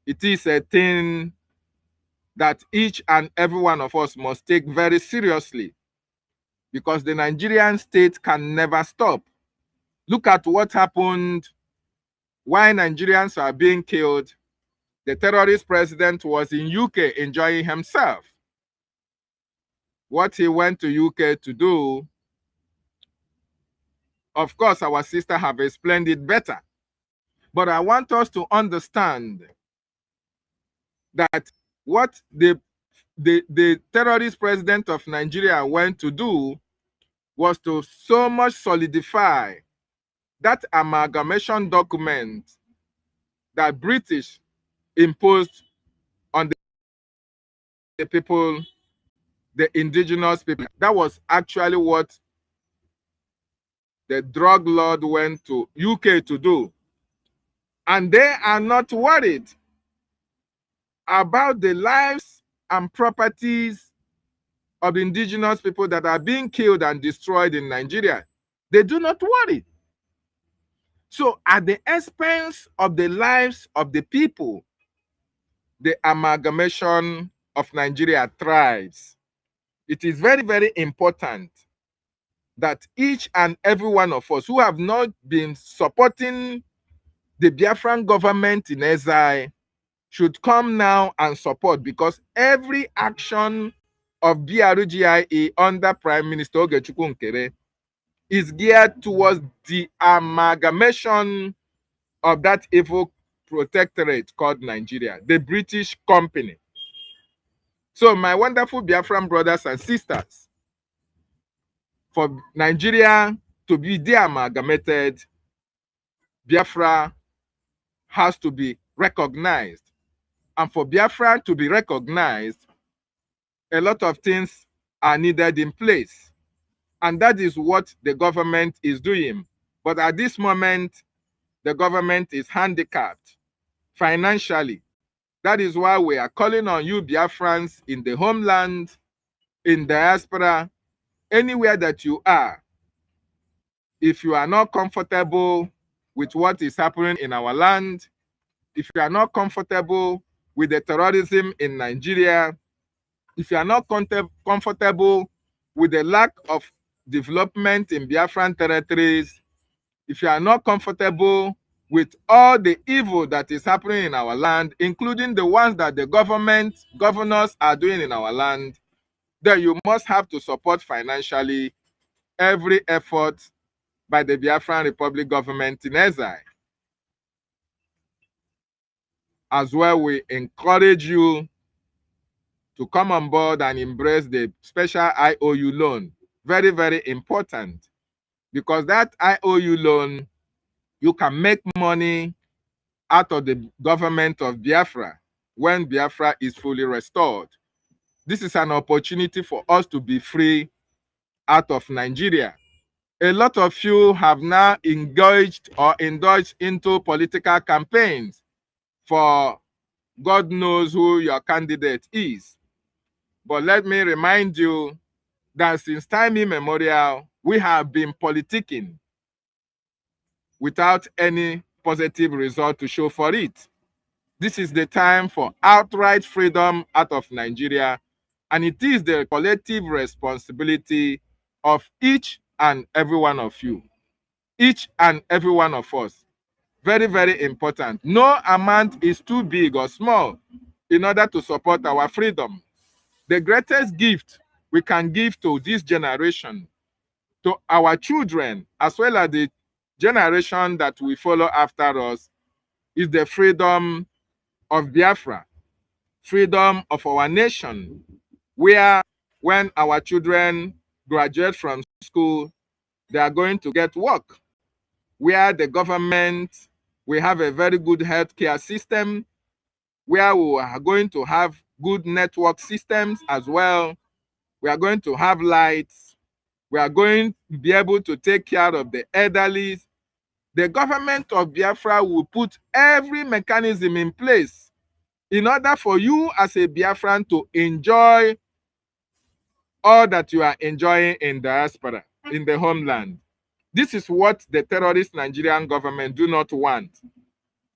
It is a thing that each and every one of us must take very seriously, because the Nigerian state can never stop. Look at what happened while Nigerians are being killed. The terrorist president was in UK enjoying himself. What he went to UK to do, of course, our sister have explained it better. But I want us to understand that what the terrorist president of Nigeria went to do was to so much solidify that amalgamation document that British imposed on the people, the indigenous people. That was actually what the drug lord went to UK to do. And they are not worried about the lives and properties of the indigenous people that are being killed and destroyed in Nigeria. They do not worry. So at the expense of the lives of the people, the amalgamation of Nigeria thrives. It is very, very important that each and every one of us who have not been supporting the Biafran government in exile should come now and support, because every action of BRGIA under Prime Minister Ogechukwu Nkere is geared towards the amalgamation of that evil protectorate called Nigeria, the British company. So my wonderful Biafran brothers and sisters, for Nigeria to be de-amalgamated, Biafra has to be recognized. And for Biafra to be recognized, a lot of things are needed in place. And that is what the government is doing. But at this moment, the government is handicapped financially. That is why we are calling on you, Biafrans, in the homeland, in diaspora, anywhere that you are. If you are not comfortable with what is happening in our land, if you are not comfortable with the terrorism in Nigeria, if you are not comfortable with the lack of development in Biafran territories, if you are not comfortable with all the evil that is happening in our land, including the ones that the governors are doing in our land, then you must have to support financially every effort by the Biafran Republic government in exile. As well, we encourage you to come on board and embrace the special IOU loan. Very, very important, because that IOU loan, you can make money out of the government of Biafra when Biafra is fully restored. This is an opportunity for us to be free out of Nigeria. A lot of you have now engaged or indulged into political campaigns for God knows who your candidate is. But let me remind you that since time immemorial, we have been politicking without any positive result to show for it. This is the time for outright freedom out of Nigeria, and it is the collective responsibility of each and every one of you, each and every one of us. Very, very important. No amount is too big or small in order to support our freedom. The greatest gift we can give to this generation, to our children, as well as the generation that will follow after us, is the freedom of Biafra, freedom of our nation, where when our children graduate from school, they are going to get work, where the government will have a very good healthcare system, where we are going to have good network systems as well. We are going to have lights. We are going to be able to take care of the elderly. The government of Biafra will put every mechanism in place in order for you as a Biafran to enjoy all that you are enjoying in diaspora, in the homeland. This is what the terrorist Nigerian government do not want.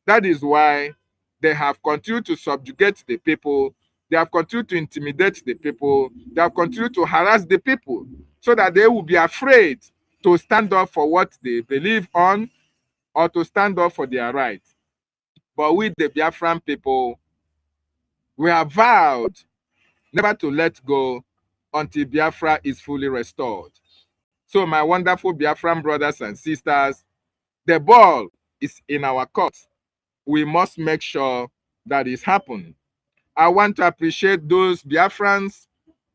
That is why They have continued to subjugate the people. They have continued to intimidate the people. They have continued to harass the people so that they will be afraid to stand up for what they believe on or to stand up for their rights. But we, the Biafran people, we have vowed never to let go until Biafra is fully restored. So, my wonderful Biafran brothers and sisters, the ball is in our court. We must make sure that it happens. I want to appreciate those Biafrans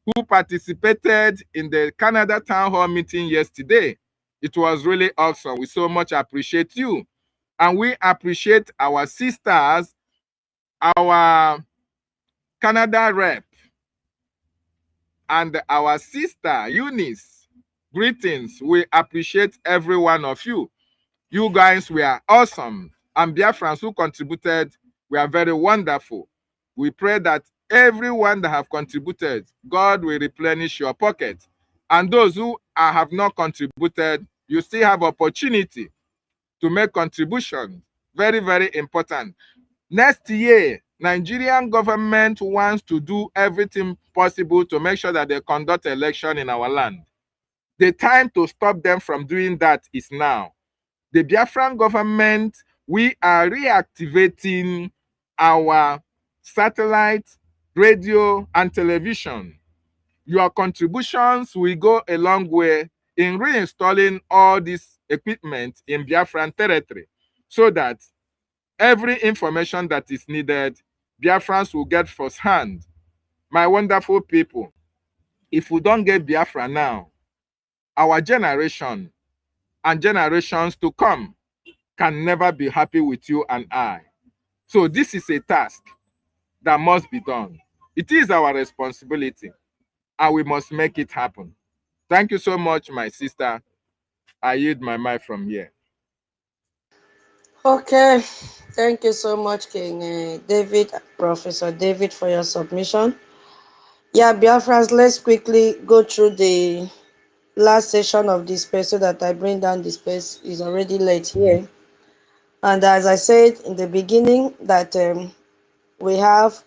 who participated in the Canada Town Hall meeting yesterday. It was really awesome. We so much appreciate you. And we appreciate our sisters, our Canada rep, and our sister Eunice. Greetings. We appreciate every one of you. You guys were awesome. And Biafrans who contributed were very wonderful. We pray that everyone that have contributed, God will replenish your pocket. And those who have not contributed, you still have opportunity to make contribution. Very, very important. Next year, Nigerian government wants to do everything possible to make sure that they conduct election in our land. The time to stop them from doing that is now. The Biafran government, we are reactivating our satellite, radio, and television. Your contributions will go a long way in reinstalling all this equipment in Biafran territory so that every information that is needed, Biafrans will get firsthand. My wonderful people, if we don't get Biafra now, our generation and generations to come can never be happy with you and I. So this is a task that must be done. It is our responsibility, and we must make it happen. Thank you so much, my sister. I yield my mic from here. Okay, thank you so much, King David, Professor David, for your submission. Yeah, Biafrans, let's quickly go through the last session of the space so that I bring down the space. It's already late here. And as I said in the beginning, that we have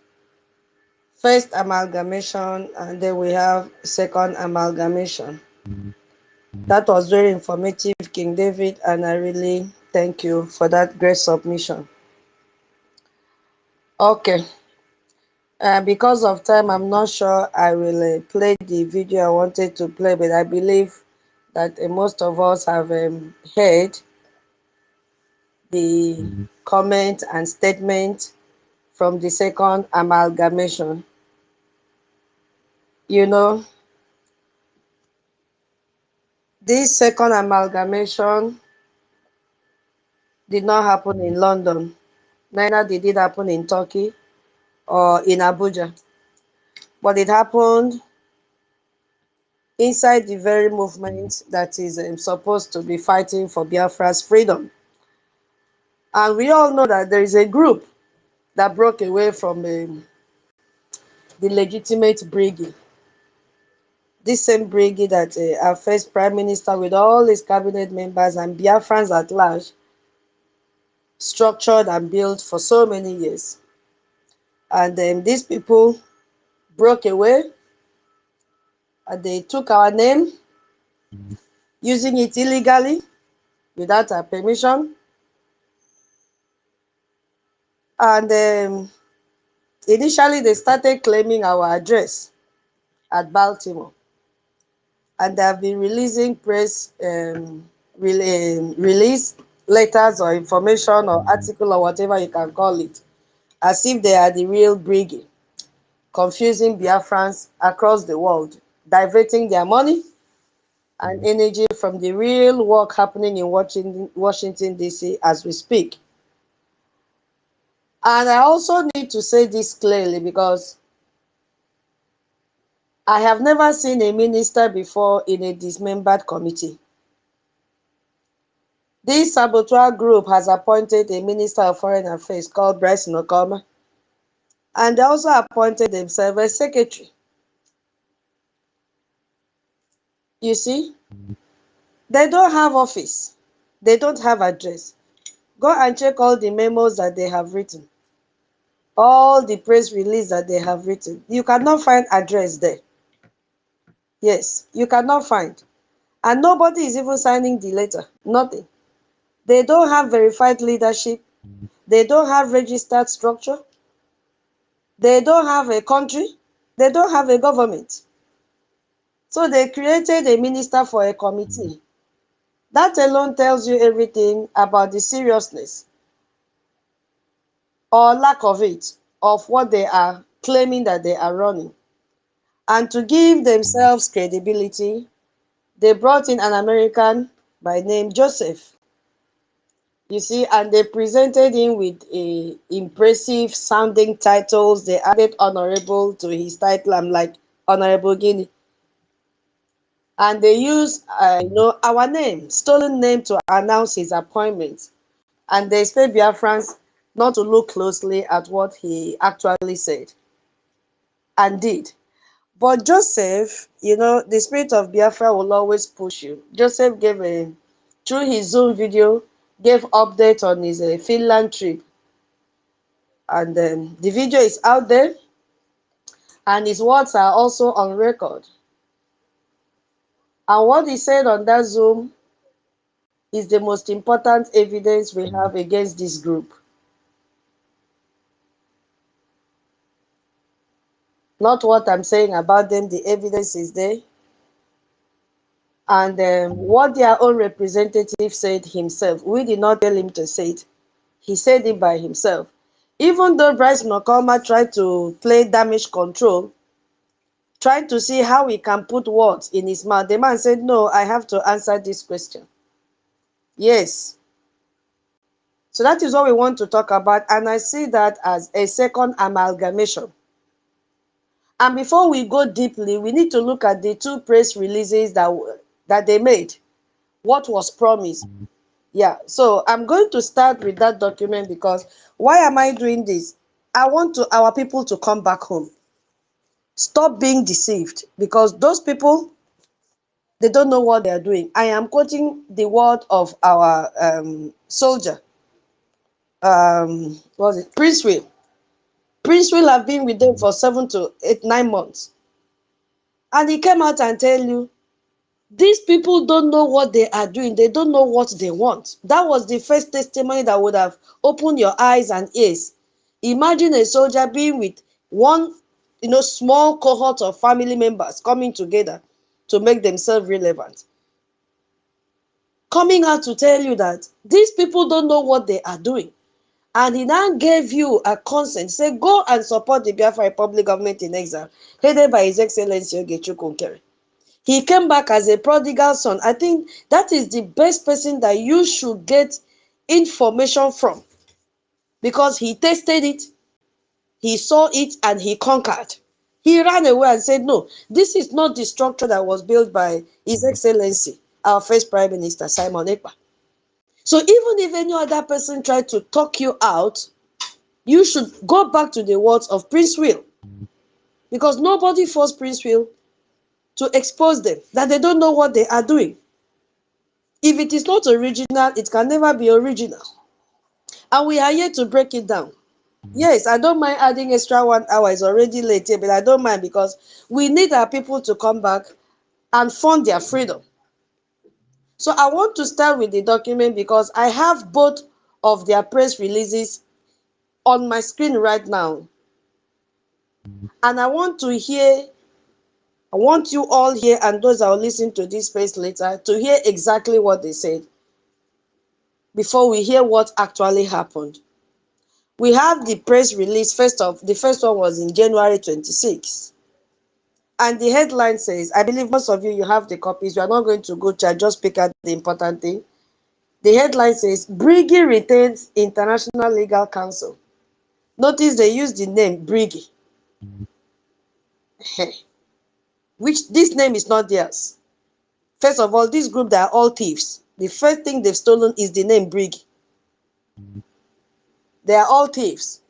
first amalgamation and then we have second amalgamation. That was very informative, King David, and I really thank you for that great submission. Okay, because of time, I'm not sure I will play the video I wanted to play, but I believe that most of us have heard the comment and statement from the second amalgamation. You know, this second amalgamation did not happen in London, neither did it happen in Turkey or in Abuja, but it happened inside the very movement that is supposed to be fighting for Biafra's freedom. And we all know that there is a group that broke away from the legitimate brigade. This same brigade that our first prime minister with all his cabinet members and Biafrans at large structured and built for so many years. And these people broke away and they took our name, using it illegally without our permission. And initially, they started claiming our address at Baltimore. And they have been releasing press release letters or information or article or whatever you can call it, as if they are the real brigade, confusing Biafrans across the world, diverting their money and energy from the real work happening in Washington, D.C. as we speak. And I also need to say this clearly because I have never seen a minister before in a dismembered committee. This saboteur group has appointed a minister of foreign affairs called Bryce Nokoma, and they also appointed themselves a secretary. You see, they don't have office, they don't have address. Go and check all the memos that they have written. All the press release that they have written, you cannot find address there. Yes, you cannot find. And nobody is even signing the letter. Nothing. They don't have verified leadership. They don't have registered structure. They don't have a country. They don't have a government. So they created a minister for a committee. That alone tells you everything about the seriousness or lack of it of what they are claiming that they are running. And to give themselves credibility, they brought in an American by name Joseph. You see, and they presented him with a impressive sounding titles. They added honorable to his title. I'm like, Honorable Guinea. And they used our name, stolen name, to announce his appointment. And they expect Biafrans not to look closely at what he actually said and did. But Joseph, the spirit of Biafra will always push you. Joseph gave through his Zoom video, gave update on his Finland trip. And the video is out there, and his words are also on record. And what he said on that Zoom is the most important evidence we have against this group. Not what I'm saying about them, the evidence is there. And what their own representative said himself, we did not tell him to say it. He said it by himself. Even though Bryce Mokoma tried to play damage control, trying to see how he can put words in his mouth, the man said, no, I have to answer this question. Yes. So that is what we want to talk about. And I see that as a second amalgamation. And before we go deeply, we need to look at the two press releases that they made. What was promised. Yeah, so I'm going to start with that document because why am I doing this? I want our people to come back home. Stop being deceived because those people, they don't know what they are doing. I am quoting the word of our soldier, what was it? Prince Will. Prince Will have been with them for 7 to 8, 9 months. And he came out and tell you, these people don't know what they are doing. They don't know what they want. That was the first testimony that would have opened your eyes and ears. Imagine a soldier being with one, small cohort of family members coming together to make themselves relevant. Coming out to tell you that these people don't know what they are doing. And he now gave you a consent, say, go and support the Biafra Republic government in exile, headed by His Excellency Ogechukwu Nkere. He came back as a prodigal son. I think that is the best person that you should get information from because he tasted it, he saw it, and he conquered. He ran away and said, no, this is not the structure that was built by His Excellency, our first Prime Minister, Simon Ekpa. So even if any other person tried to talk you out, you should go back to the words of Prince Will because nobody forced Prince Will to expose them, that they don't know what they are doing. If it is not original, it can never be original. And we are here to break it down. Yes, I don't mind adding extra 1 hour. It's already late here, but I don't mind because we need our people to come back and fund their freedom. So I want to start with the document because I have both of their press releases on my screen right now. And I want you all here and those that will listen to this space later to hear exactly what they said before we hear what actually happened. We have the press release. The first one was in January 26. And the headline says, I believe most of you have the copies. We are not going to go to just pick out the important thing. The headline says, Briggy retains International Legal Counsel. Notice they use the name Briggy, which this name is not theirs. First of all, this group, they are all thieves. The first thing they've stolen is the name Briggy. They are all thieves.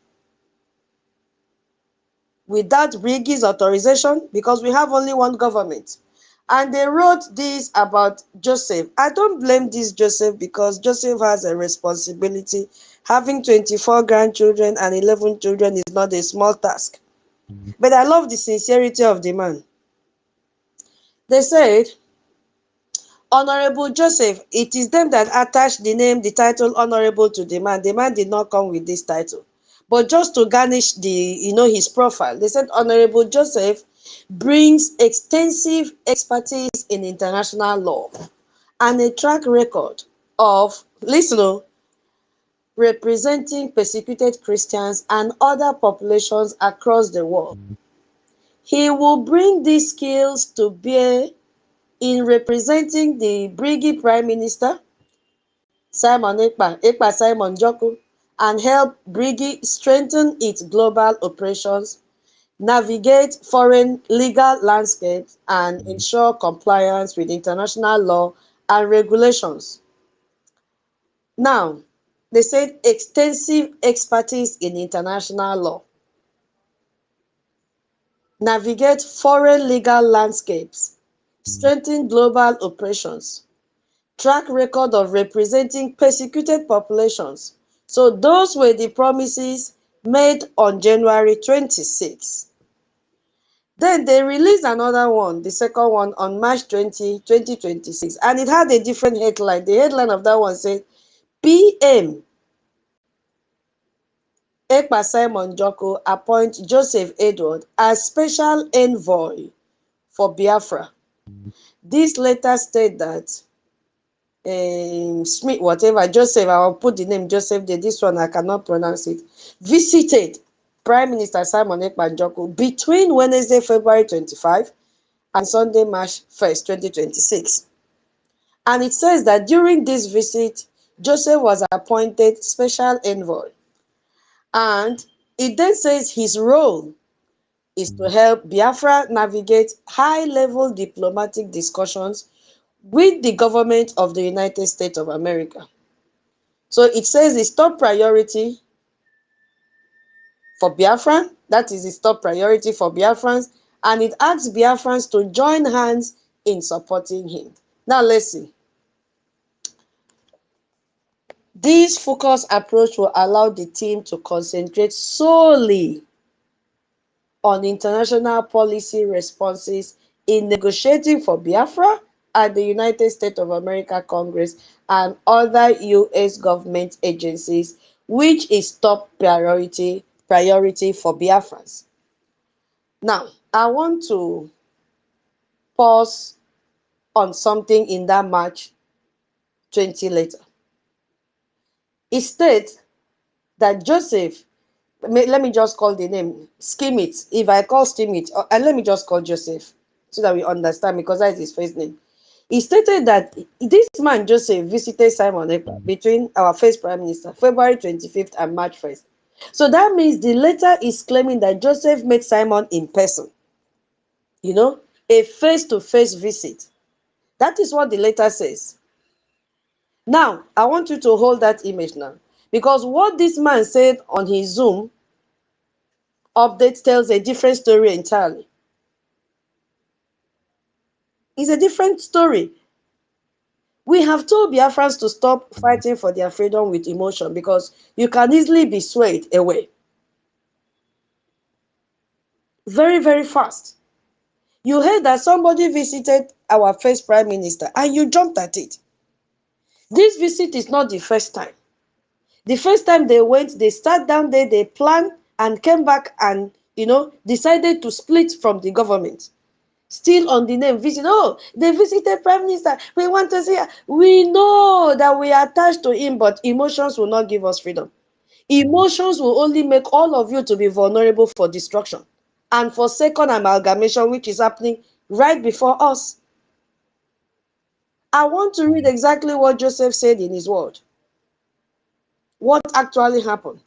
Without Briggy's authorization, because we have only one government. And they wrote this about Joseph. I don't blame this Joseph, because Joseph has a responsibility. Having 24 grandchildren and 11 children is not a small task. But I love the sincerity of the man. They said, Honorable Joseph, it is them that attached the name, the title Honorable to the man. The man did not come with this title. But just to garnish his profile, they said Honorable Joseph brings extensive expertise in international law and a track record of, listen, representing persecuted Christians and other populations across the world. He will bring these skills to bear in representing the Briggy Prime Minister, Simon Ekpa Simon Joko, and help Briggy strengthen its global operations, navigate foreign legal landscapes, and ensure compliance with international law and regulations. Now, they said extensive expertise in international law, navigate foreign legal landscapes, strengthen global operations, track record of representing persecuted populations. So those were the promises made on January 26. Then they released another one, the second one, on March 20, 2026, and it had a different headline. The headline of that one said, PM Ekpa Simon Joko appoint Joseph Edward as special envoy for Biafra. This letter state that Smith, whatever, Joseph, I will put the name Joseph there, this one I cannot pronounce it, visited Prime Minister Simon Ekpa Joko between Wednesday, February 25 and Sunday, March 1st, 2026. And it says that during this visit, Joseph was appointed special envoy. And it then says his role is to help Biafra navigate high-level diplomatic discussions with the government of the United States of America. So it says its top priority for Biafran, that is its top priority for Biafrans, and it asks Biafrans to join hands in supporting him. Now let's see. This focused approach will allow the team to concentrate solely on international policy responses in negotiating for Biafra at the United States of America Congress and other US government agencies, which is top priority for Biafrans. Now, I want to pause on something in that March 20 letter. It states that Joseph, let me just call the name, Scheme It. If I call Scheme It, and let me just call Joseph so that we understand, because that is his first name. He stated that this man, Joseph, visited Simon Ekpa between our first Prime Minister, February 25th and March 1st. So that means the letter is claiming that Joseph met Simon in person, a face-to-face visit. That is what the letter says. Now, I want you to hold that image now, because what this man said on his Zoom update tells a different story entirely. It's a different story. We have told Biafrans to stop fighting for their freedom with emotion, because you can easily be swayed away. Very, very fast. You heard that somebody visited our first Prime Minister and you jumped at it. This visit is not the first time. The first time they went, they sat down there, they planned and came back and, decided to split from the government. Still on the name visit. Oh, they visited Prime Minister. We want to see her. We know that we are attached to him, but emotions will not give us freedom. Emotions will only make all of you to be vulnerable for destruction and for second amalgamation, which is happening right before us. I want to read exactly what Joseph said in his word. What actually happened.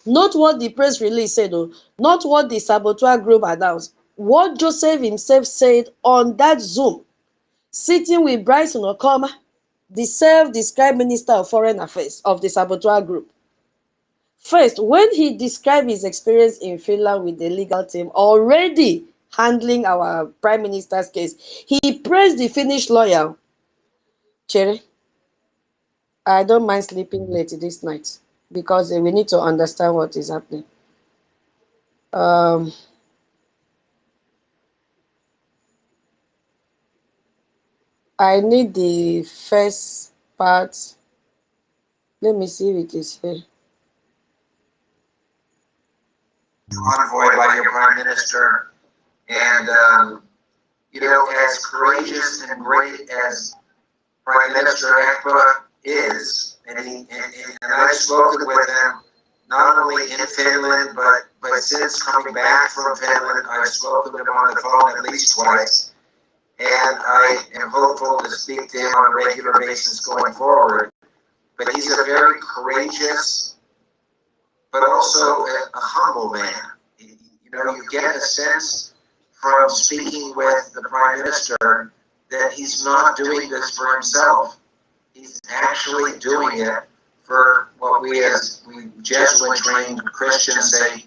Not what the press release said, not what the saboteur group announced. What Joseph himself said on that Zoom, sitting with Bryson Okoma, the self-described Minister of Foreign Affairs of the saboteur group. First, when he described his experience in Finland with the legal team, already handling our prime minister's case. He praised the Finnish lawyer. Chere, I don't mind sleeping late this night because we need to understand what is happening. Um, I need the first part. Let me see if it is here. Convoy by your prime minister, and as courageous and great as Prime Minister Ekpa is, and I've spoken with him not only in Finland, but since coming back from Finland, I've spoken to him on the phone at least twice, and I am hopeful to speak to him on a regular basis going forward. But he's a very courageous, but also a humble man. You get a sense from speaking with the Prime Minister that he's not doing this for himself. He's actually doing it for what we Jesuit trained Christians say,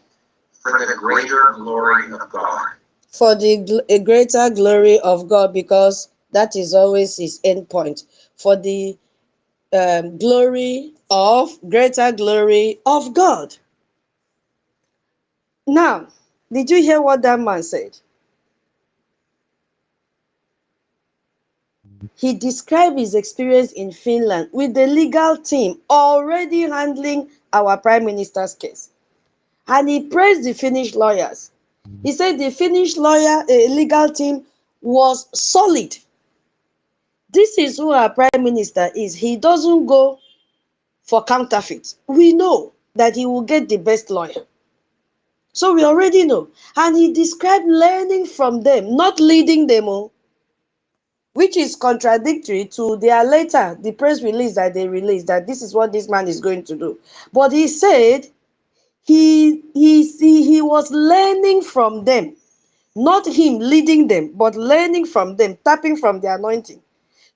for the greater glory of God. For the greater glory of God, because that is always his end point. For the greater glory of God. Now, did you hear what that man said? He described his experience in Finland with the legal team already handling our prime minister's case. And he praised the Finnish lawyers. He said the Finnish legal team was solid. This is who our prime minister is. He doesn't go for counterfeit. We know that he will get the best lawyer. So we already know. And he described learning from them, not leading them, which is contradictory to the press release that they released, that this is what this man is going to do. But he said he was learning from them, not him leading them, but learning from them, tapping from the anointing.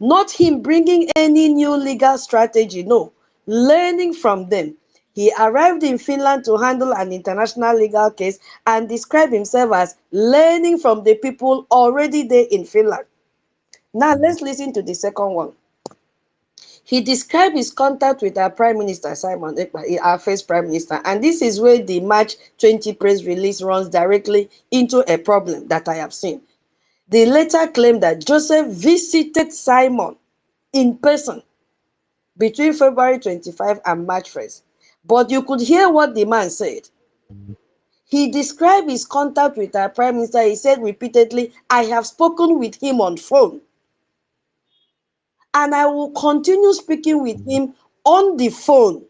Not him bringing any new legal strategy, no, learning from them. He arrived in Finland to handle an international legal case and described himself as learning from the people already there in Finland. Now let's listen to the second one. He described his contact with our Prime Minister, Simon Ekpa, our first Prime Minister, and this is where the March 20 press release runs directly into a problem that I have seen. The letter claimed that Joseph visited Simon in person between February 25 and March 1st. But you could hear what the man said. He described his contact with our Prime Minister. He said repeatedly, I have spoken with him on phone. And I will continue speaking with him on the phone.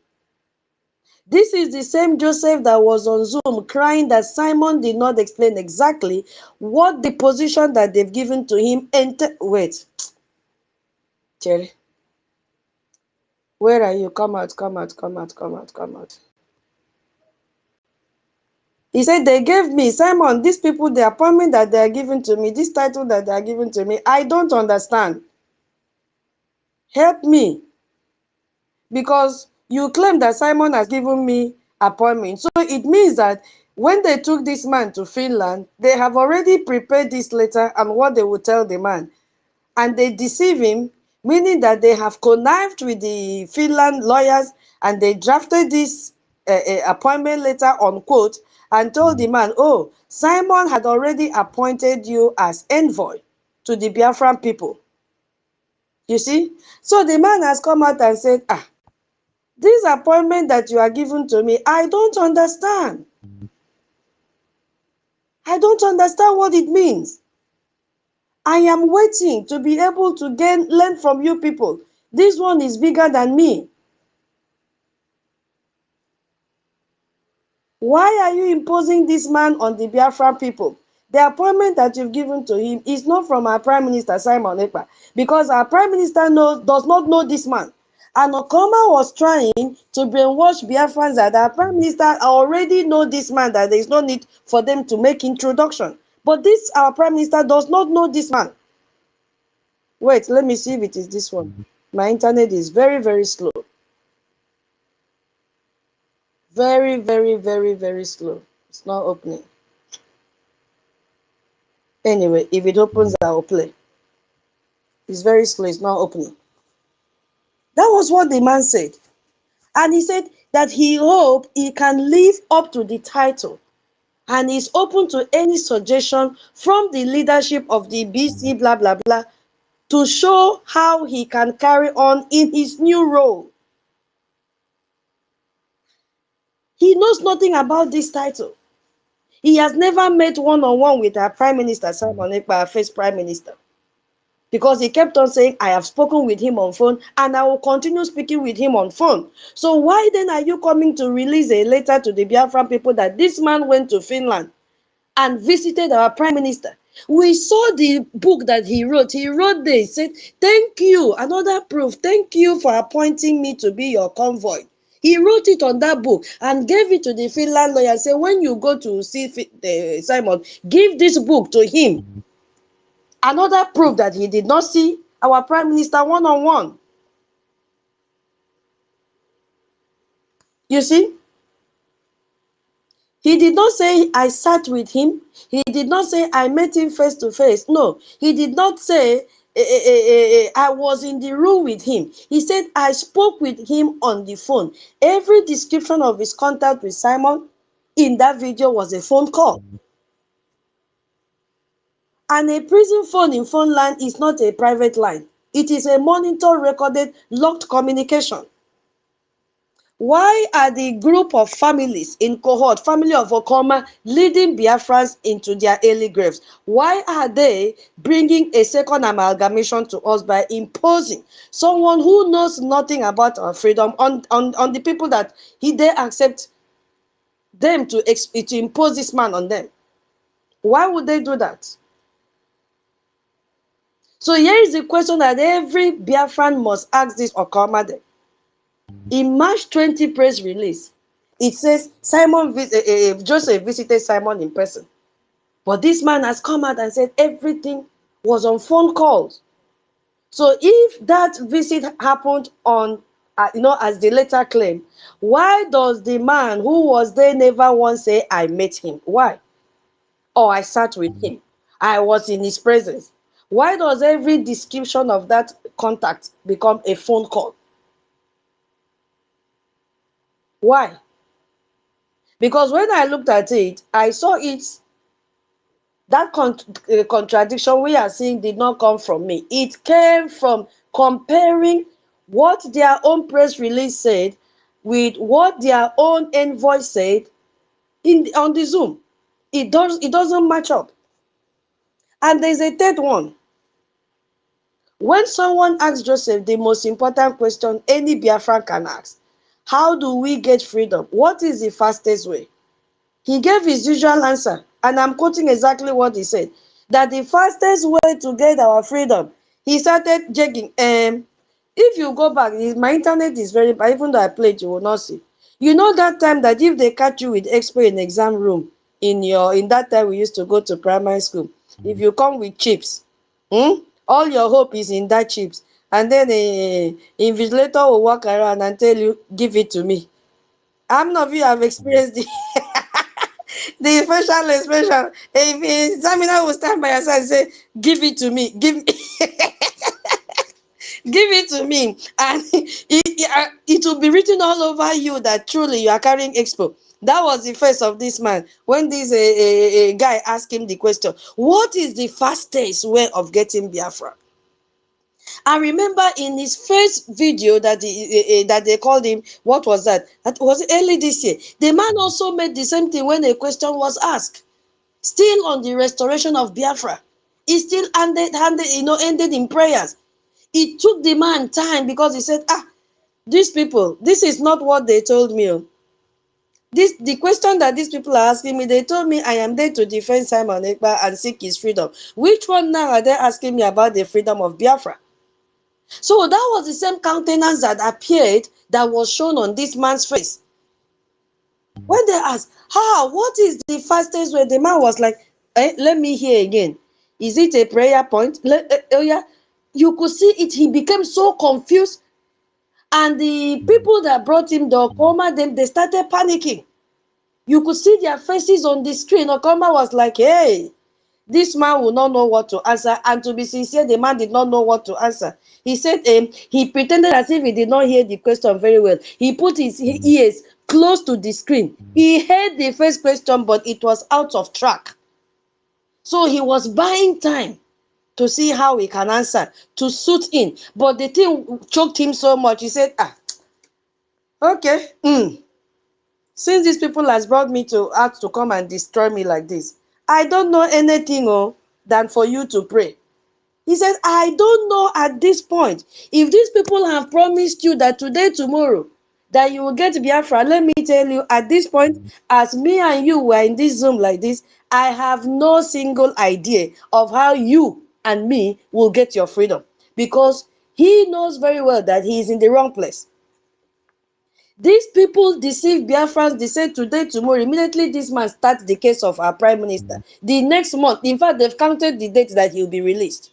This is the same Joseph that was on Zoom crying that Simon did not explain exactly what the position that they've given to him. Wait, Cherry, where are you? Come out, come out, come out, come out, come out. He said, they gave me, Simon, these people, the appointment that they are giving to me, this title that they are giving to me, I don't understand. Help me. Because you claim that Simon has given me appointment. So it means that when they took this man to Finland, they have already prepared this letter and what they will tell the man. And they deceive him, meaning that they have connived with the Finland lawyers and they drafted this appointment letter on quote and told the man, oh, Simon had already appointed you as envoy to the Biafran people. You see? So the man has come out and said, this appointment that you are giving to me, I don't understand. I don't understand what it means. I am waiting to be able to learn from you people. This one is bigger than me. Why are you imposing this man on the Biafran people? The appointment that you've given to him is not from our Prime Minister, Simon Ekpa, because our Prime Minister does not know this man. And Okoma was trying to brainwash Biafrans that our Prime Minister already know this man, that there is no need for them to make introduction. But this, our Prime Minister does not know this man. Wait, let me see if it is this one. My internet is very, very slow. Very, very, very, very slow. It's not opening. Anyway, if it opens, I will play. It's very slow, it's not opening. That was what the man said. And he said that he hoped he can live up to the title and is open to any suggestion from the leadership of the BC blah blah blah to show how he can carry on in his new role. He knows nothing about this title. He has never met one-on-one with our Prime Minister, Simon Ekpa, our first Prime Minister. Because he kept on saying, I have spoken with him on phone and I will continue speaking with him on phone. So why then are you coming to release a letter to the Biafran people that this man went to Finland and visited our Prime Minister? We saw the book that he wrote. He wrote this, said, thank you, another proof, thank you for appointing me to be your convoy. He wrote it on that book and gave it to the Finland lawyer and said, when you go to see Simon, give this book to him. Another proof that he did not see our Prime Minister one-on-one. You see? He did not say, I sat with him. He did not say, I met him face to face. No, he did not say, I was in the room with him. He said, I spoke with him on the phone. Every description of his contact with Simon in that video was a phone call. And a prison phone in phone line is not a private line. It is a monitor recorded locked communication. Why are the group of families in cohort, family of Okoma, leading Biafrans into their early graves? Why are they bringing a second amalgamation to us by imposing someone who knows nothing about our freedom on the people that they accept them to impose this man on them? Why would they do that? So here is the question that every Biafran must ask this Okoma then. In March 20 press release, it says Joseph visited Simon in person. But this man has come out and said everything was on phone calls. So if that visit happened on, as the letter claimed, why does the man who was there never once say, I met him? Why? Or I sat with him. I was in his presence. Why does every description of that contact become a phone call? Why? Because when I looked at it, I saw it, that contradiction we are seeing did not come from me. It came from comparing what their own press release said with what their own envoy said on the Zoom. It doesn't match up. And there's a third one. When someone asks Joseph the most important question any Biafran can ask, how do we get freedom? What is the fastest way? He gave his usual answer, and I'm quoting exactly what he said, that the fastest way to get our freedom, he started checking. If you go back, my internet is very bad, even though I played, you will not see. You know that time that if they catch you with expo in exam room, in that time we used to go to primary school, if you come with chips, all your hope is in that chips, and then a invigilator will walk around and tell you, give it to me. How many of you have experienced the facial expression? If examiner will stand by your side and say, give it to me, give it to me, and it will be written all over you that truly you are carrying expo. That was the face of this man when this a guy asked him the question, what is the fastest way of getting Biafra? I remember in his first video that that they called him, what was that? That was early this year. The man also made the same thing when a question was asked. Still on the restoration of Biafra. It still ended in prayers. It took the man time because he said, these people, this is not what they told me. The question that these people are asking me, they told me I am there to defend Simon Ekpa and seek his freedom. Which one now are they asking me about the freedom of Biafra? So that was the same countenance that appeared that was shown on this man's face. When they asked, what is the fastest way? The man was like, let me hear again. Is it a prayer point? Oh yeah. You could see it. He became so confused. And the people that brought him, the Okoma, they started panicking. You could see their faces on the screen. Okoma was like, hey, This man will not know what to answer. And to be sincere, the man did not know what to answer. He said he pretended as if he did not hear the question very well. He put his ears close to the screen. He heard the first question, but it was out of track. So he was buying time to see how he can answer, to suit in. But the thing choked him so much. He said, okay, since these people has brought me to out to come and destroy me like this, I don't know anything than for you to pray. He said, I don't know at this point. If these people have promised you that today, tomorrow, that you will get Biafra, let me tell you, at this point, as me and you were in this Zoom like this, I have no single idea of how you and me will get your freedom. Because he knows very well that he is in the wrong place. These people deceive Biafrans. They say today, tomorrow, immediately this man starts the case of our prime minister. The next month, in fact, they've counted the date that he'll be released.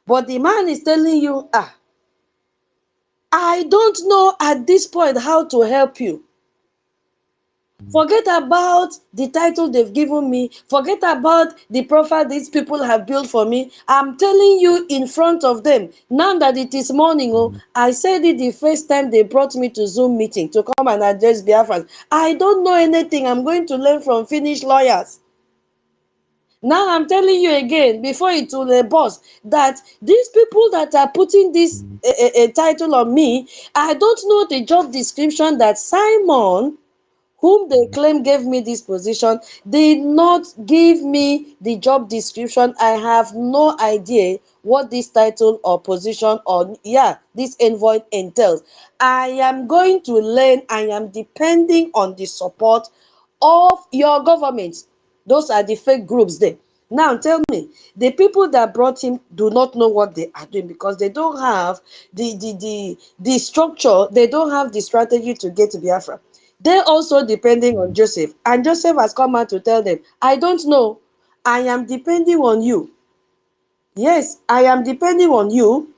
But the man is telling you, I don't know at this point how to help you. Forget about the title they've given me. Forget about the profile these people have built for me. I'm telling you in front of them. Now that it is morning, I said it the first time they brought me to Zoom meeting to come and address Biafrans. I don't know anything. I'm going to learn from Finnish lawyers. Now I'm telling you again, before it will burst, that these people that are putting this title on me, I don't know the job description that Simon, whom they claim gave me this position, did not give me the job description. I have no idea what this title or position or this envoy entails. I am going to learn. I am depending on the support of your government. Those are the fake groups there. Now tell me, the people that brought him do not know what they are doing because they don't have the structure, they don't have the strategy to get to Biafra. They also depending on Joseph, and Joseph has come out to tell them, I don't know, I am depending on you. Yes, I am depending on you,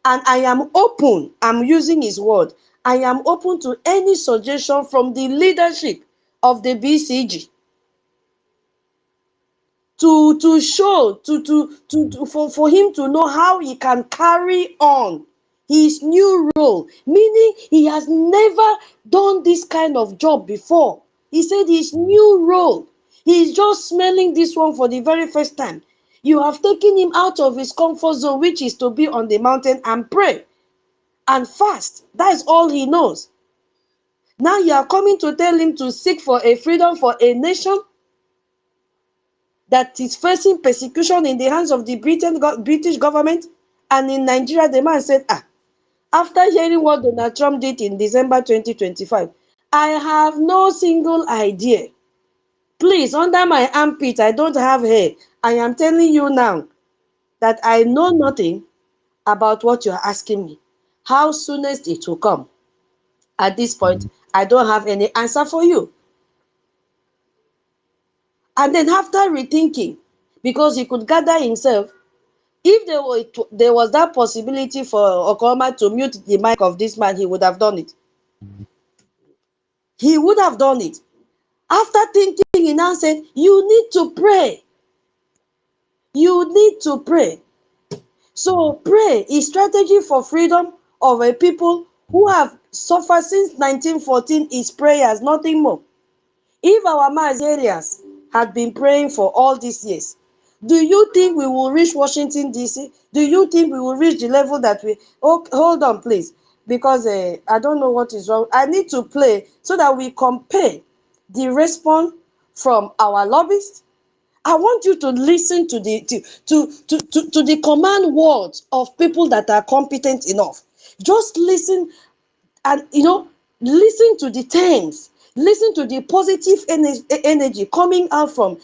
and I am open. I'm using his word. I am open to any suggestion from the leadership of the BCG to show for him to know how he can carry on his new role, meaning he has never done this kind of job before. He said his new role, he's just smelling this one for the very first time. You have taken him out of his comfort zone, which is to be on the mountain and pray and fast. That's all he knows. Now you are coming to tell him to seek for a freedom for a nation that is facing persecution in the hands of the British government. And in Nigeria, the man said, after hearing what Donald Trump did in December 2025, I have no single idea. Please, under my armpit, I don't have hair. I am telling you now that I know nothing about what you are asking me. How soonest it will come. At this point, I don't have any answer for you. And then after rethinking, because he could gather himself, if there was that possibility for Oklahoma to mute the mic of this man, he would have done it. He would have done it. After thinking, he now said, you need to pray. You need to pray. So pray is strategy for freedom of a people who have suffered since 1914 is prayers, nothing more. If our Nigerians had been praying for all these years, do you think we will reach Washington, D.C.? Do you think we will reach the level that we... Oh, hold on, please, because I don't know what is wrong. I need to play so that we compare the response from our lobbyists. I want you to listen to the command words of people that are competent enough. Just listen and listen to the terms, listen to the positive energy coming out from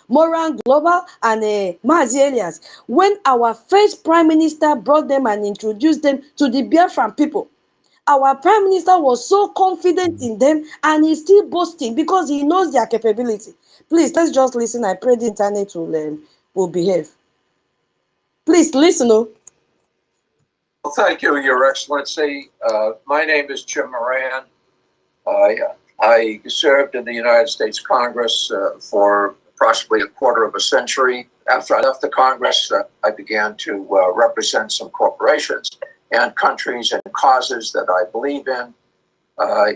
Moran Global and Mazi Elias when our first prime minister brought them and introduced them to the Biafran people. Our prime minister was so confident in them and he's still boasting because he knows their capability. Please, let's just listen. I pray the internet will behave. Please listen. Well, thank you, Your Excellency. My name is Jim Moran. I served in the United States Congress for approximately a quarter of a century. After I left the Congress, I began to represent some corporations and countries and causes that I believe in.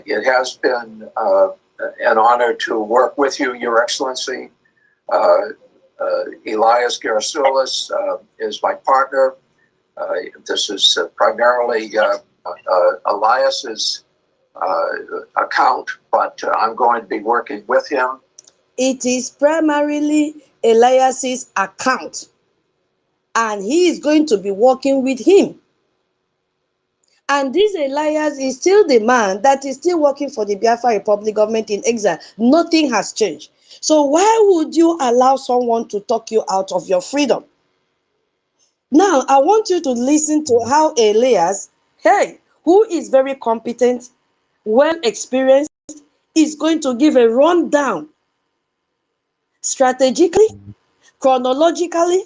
It has been an honor to work with you, Your Excellency. Elias Gerasulis is my partner. This is primarily Elias's account, but I'm going to be working with him. It is primarily Elias's account, and he is going to be working with him. And this Elias is still the man that is still working for the Biafra Republic government in exile. Nothing has changed. So why would you allow someone to talk you out of your freedom? Now, I want you to listen to how Elias, who is very competent, well experienced, is going to give a rundown strategically, chronologically,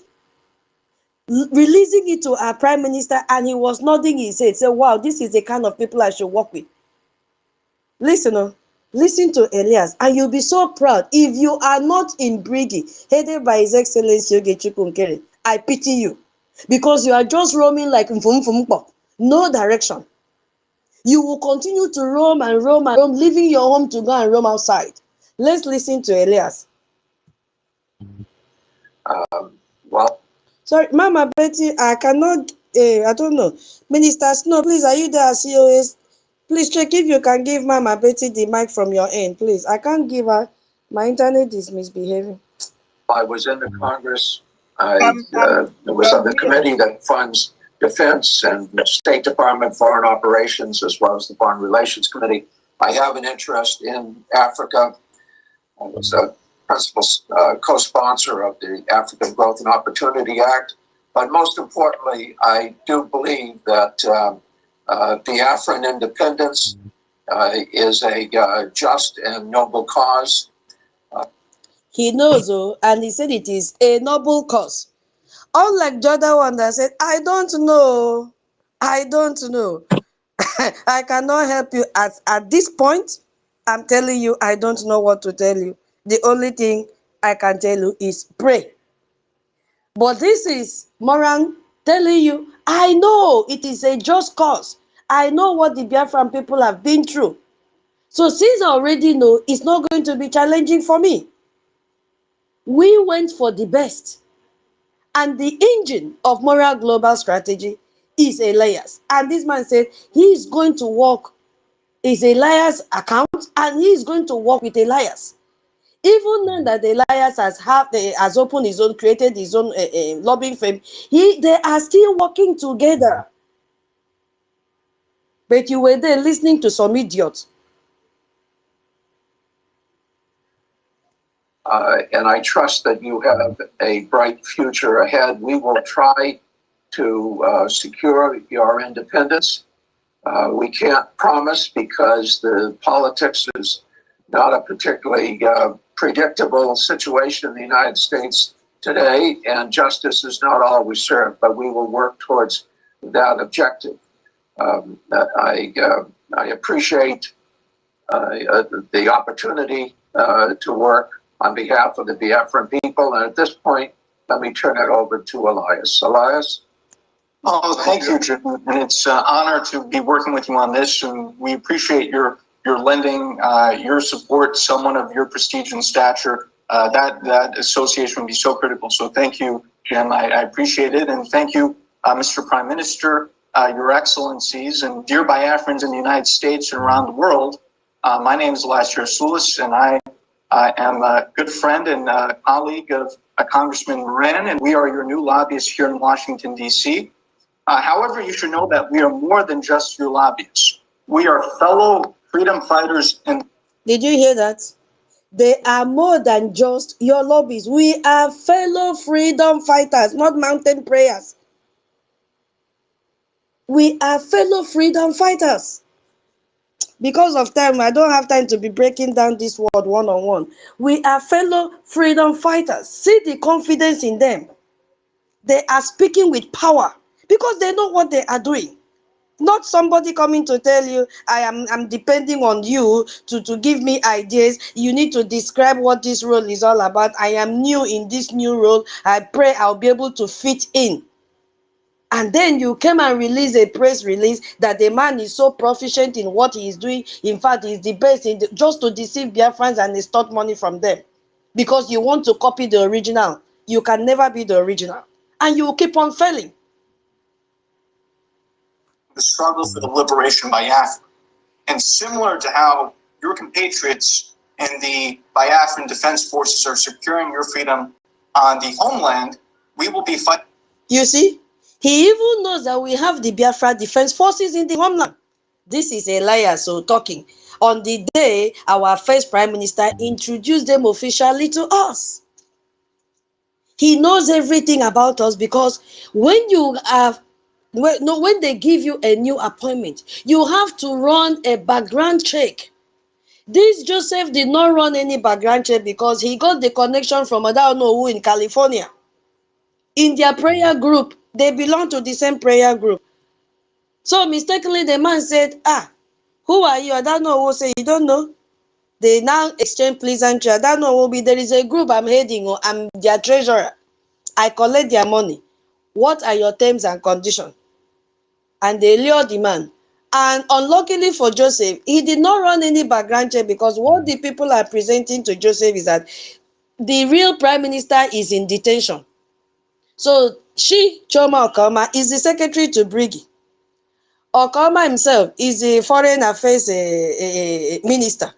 releasing it to our prime minister, and he was nodding his head, say, wow, this is the kind of people I should work with. Listen to Elias, and you'll be so proud. If you are not in Brigi, headed by His Excellency Ogechukwu Nkere, I pity you, because you are just roaming like mfumfumpo, no direction. You will continue to roam and roam and roam, leaving your home to go and roam outside. Let's listen to Elias. Well, sorry, Mama Betty, I cannot, I don't know. Minister Snow, please, are you there as COS? Please check if you can give Mama Betty the mic from your end, please. I can't give her. My internet is misbehaving. I was in the Congress. I was on the committee that funds defense and State Department foreign operations, as well as the Foreign Relations Committee. I have an interest in Africa. I was a principal co-sponsor of the African Growth and Opportunity Act. But most importantly, I do believe that Biafran independence is a just and noble cause. He knows, and he said it is a noble cause. Unlike the other one that said, I don't know. I don't know. I cannot help you at this point. I'm telling you, I don't know what to tell you. The only thing I can tell you is pray. But this is Moran telling you, I know it is a just cause. I know what the Biafran people have been through. So since I already know, it's not going to be challenging for me. We went for the best. And the engine of moral global strategy is Elias. And this man said he is going to work, is Elias' account, and he is going to work with Elias. Even now that Elias has opened his own, created his own lobbying firm, they are still working together. But you were there listening to some idiots. And I trust that you have a bright future ahead. We will try to secure your independence. We can't promise because the politics is not a particularly predictable situation in the United States today, and justice is not always served, but we will work towards that objective. I appreciate the opportunity to work on behalf of the Biafran people, and at this point, let me turn it over to Elias. Elias? Oh, thank you, Jim. And it's an honor to be working with you on this, and we appreciate your lending your support to someone of your prestige and stature. That association would be so critical. So thank you, Jim. I appreciate it, and thank you, Mr. Prime Minister, Your Excellencies, and dear Biafrans in the United States and around the world. My name is Elias Gerasulis, and I am a good friend and colleague of Congressman Moran, and we are your new lobbyists here in Washington, D.C. However, you should know that we are more than just your lobbyists. We are fellow freedom fighters. And did you hear that? They are more than just your lobbyists. We are fellow freedom fighters, not mountain prayers. We are fellow freedom fighters. Because of time, I don't have time to be breaking down this word one-on-one. We are fellow freedom fighters. See the confidence in them. They are speaking with power because they know what they are doing. Not somebody coming to tell you, I'm depending on you to give me ideas. You need to describe what this role is all about. I am new in this new role. I pray I'll be able to fit in. And then you came and release a press release that the man is so proficient in what he is doing. In fact, he's the best in just to deceive Biafrans and extort money from them. Because you want to copy the original. You can never be the original. And you will keep on failing. The struggle for the liberation by Biafra. And similar to how your compatriots in the Biafran Defense Forces are securing your freedom on the homeland, we will be fighting. You see, he even knows that we have the Biafra Defense Forces in the homeland. This is a liar, so talking. On the day our first Prime Minister introduced them officially to us. He knows everything about us because when you have when they give you a new appointment, you have to run a background check. This Joseph did not run any background check because he got the connection from I don't know who in California. In their prayer group, they belong to the same prayer group. So mistakenly, the man said, who are you? I don't know who. Say, you don't know. They now exchange pleasantry. I don't know who. There is a group I'm heading. I'm their treasurer. I collect their money. What are your terms and conditions? And they lure the man. And unluckily for Joseph, he did not run any background check because what the people are presenting to Joseph is that the real prime minister is in detention. So she, Choma Okama, is the secretary to Briggy. Okama himself is the foreign affairs minister.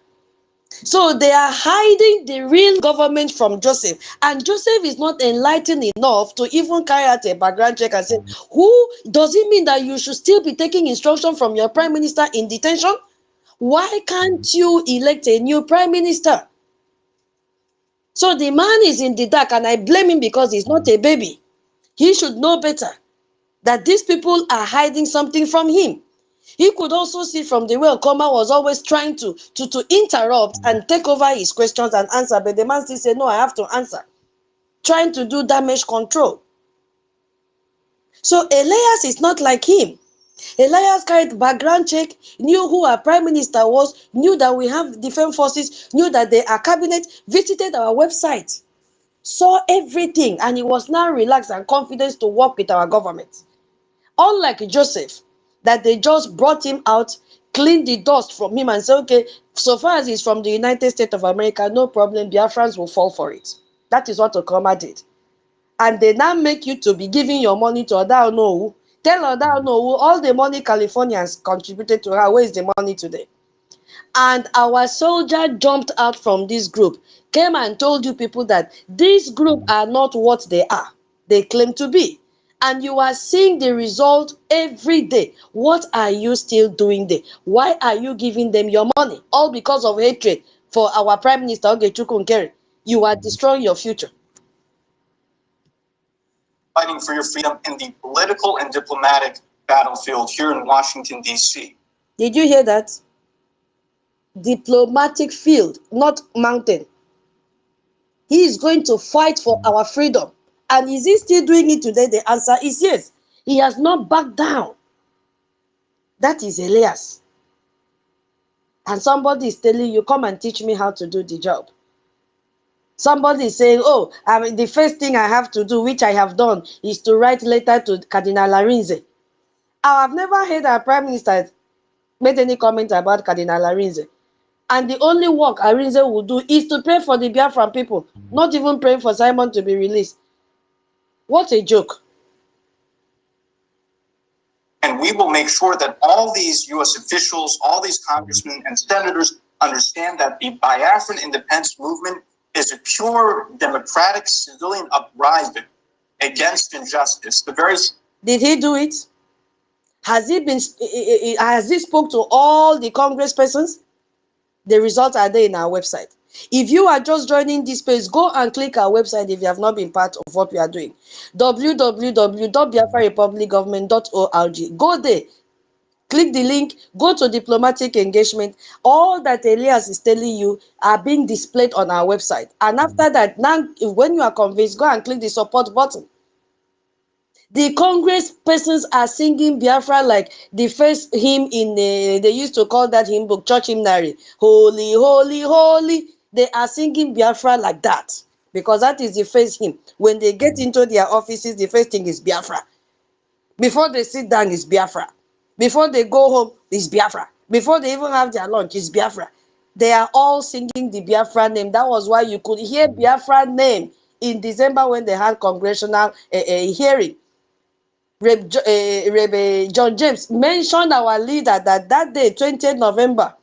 So they are hiding the real government from Joseph. And Joseph is not enlightened enough to even carry out a background check and say, who does it mean that you should still be taking instruction from your prime minister in detention? Why can't you elect a new prime minister? So the man is in the dark and I blame him because he's not a baby. He should know better that these people are hiding something from him. He could also see from the way Okoma was always trying to interrupt and take over his questions and answer, but the man still said, no, I have to answer. Trying to do damage control. So Elias is not like him. Elias carried background check, knew who our prime minister was, knew that we have defense forces, knew that they are cabinet, visited our website, saw everything, and he was now relaxed and confident to work with our government. Unlike Joseph, that they just brought him out, cleaned the dust from him and said, okay, so far as he's from the United States of America, no problem, Biafrans will fall for it. That is what Okoma did. And they now make you to be giving your money to Odaonowu. Tell Odaonowu all the money Californians contributed to her. Where is the money today? And our soldier jumped out from this group, came and told you people that this group are not what they are. They claim to be. And you are seeing the result every day. What are you still doing there? Why are you giving them your money? All because of hatred for our Prime Minister Ogechukwu Nkeri. You are destroying your future. Fighting for your freedom in the political and diplomatic battlefield here in Washington, D.C. Did you hear that? Diplomatic field, not mountain. He is going to fight for our freedom. And is he still doing it today? The answer is yes. He has not backed down. That is Elias. And somebody is telling you, come and teach me how to do the job. Somebody is saying, oh, the first thing I have to do, which I have done, is to write letter to Cardinal Arinze. I have never heard our Prime Minister made any comment about Cardinal Arinze. And the only work Arinze will do is to pray for the Biafran people, not even praying for Simon to be released. What a joke. And we will make sure that all these U.S. officials, all these congressmen and senators understand that the Biafran independence movement is a pure democratic civilian uprising against injustice. Did he do it? Has he spoke to all the Congress persons? The results are there in our website. If you are just joining this page, go and click our website if you have not been part of what we are doing. www.biafrarepublicgovernment.org. Go there. Click the link, go to diplomatic engagement. All that Elias is telling you are being displayed on our website. And after that, now when you are convinced, go and click the support button. The Congress persons are singing Biafra like the first hymn in they used to call that hymn book, church hymnary. Holy, holy, holy. They are singing Biafra like that because that is the first hymn. When they get into their offices, the first thing is Biafra. Before they sit down, is Biafra. Before they go home, is Biafra. Before they even have their lunch, is Biafra. They are all singing the Biafra name. That was why you could hear Biafra name in December when they had congressional hearing. Reb John James mentioned our leader that day, 20th November.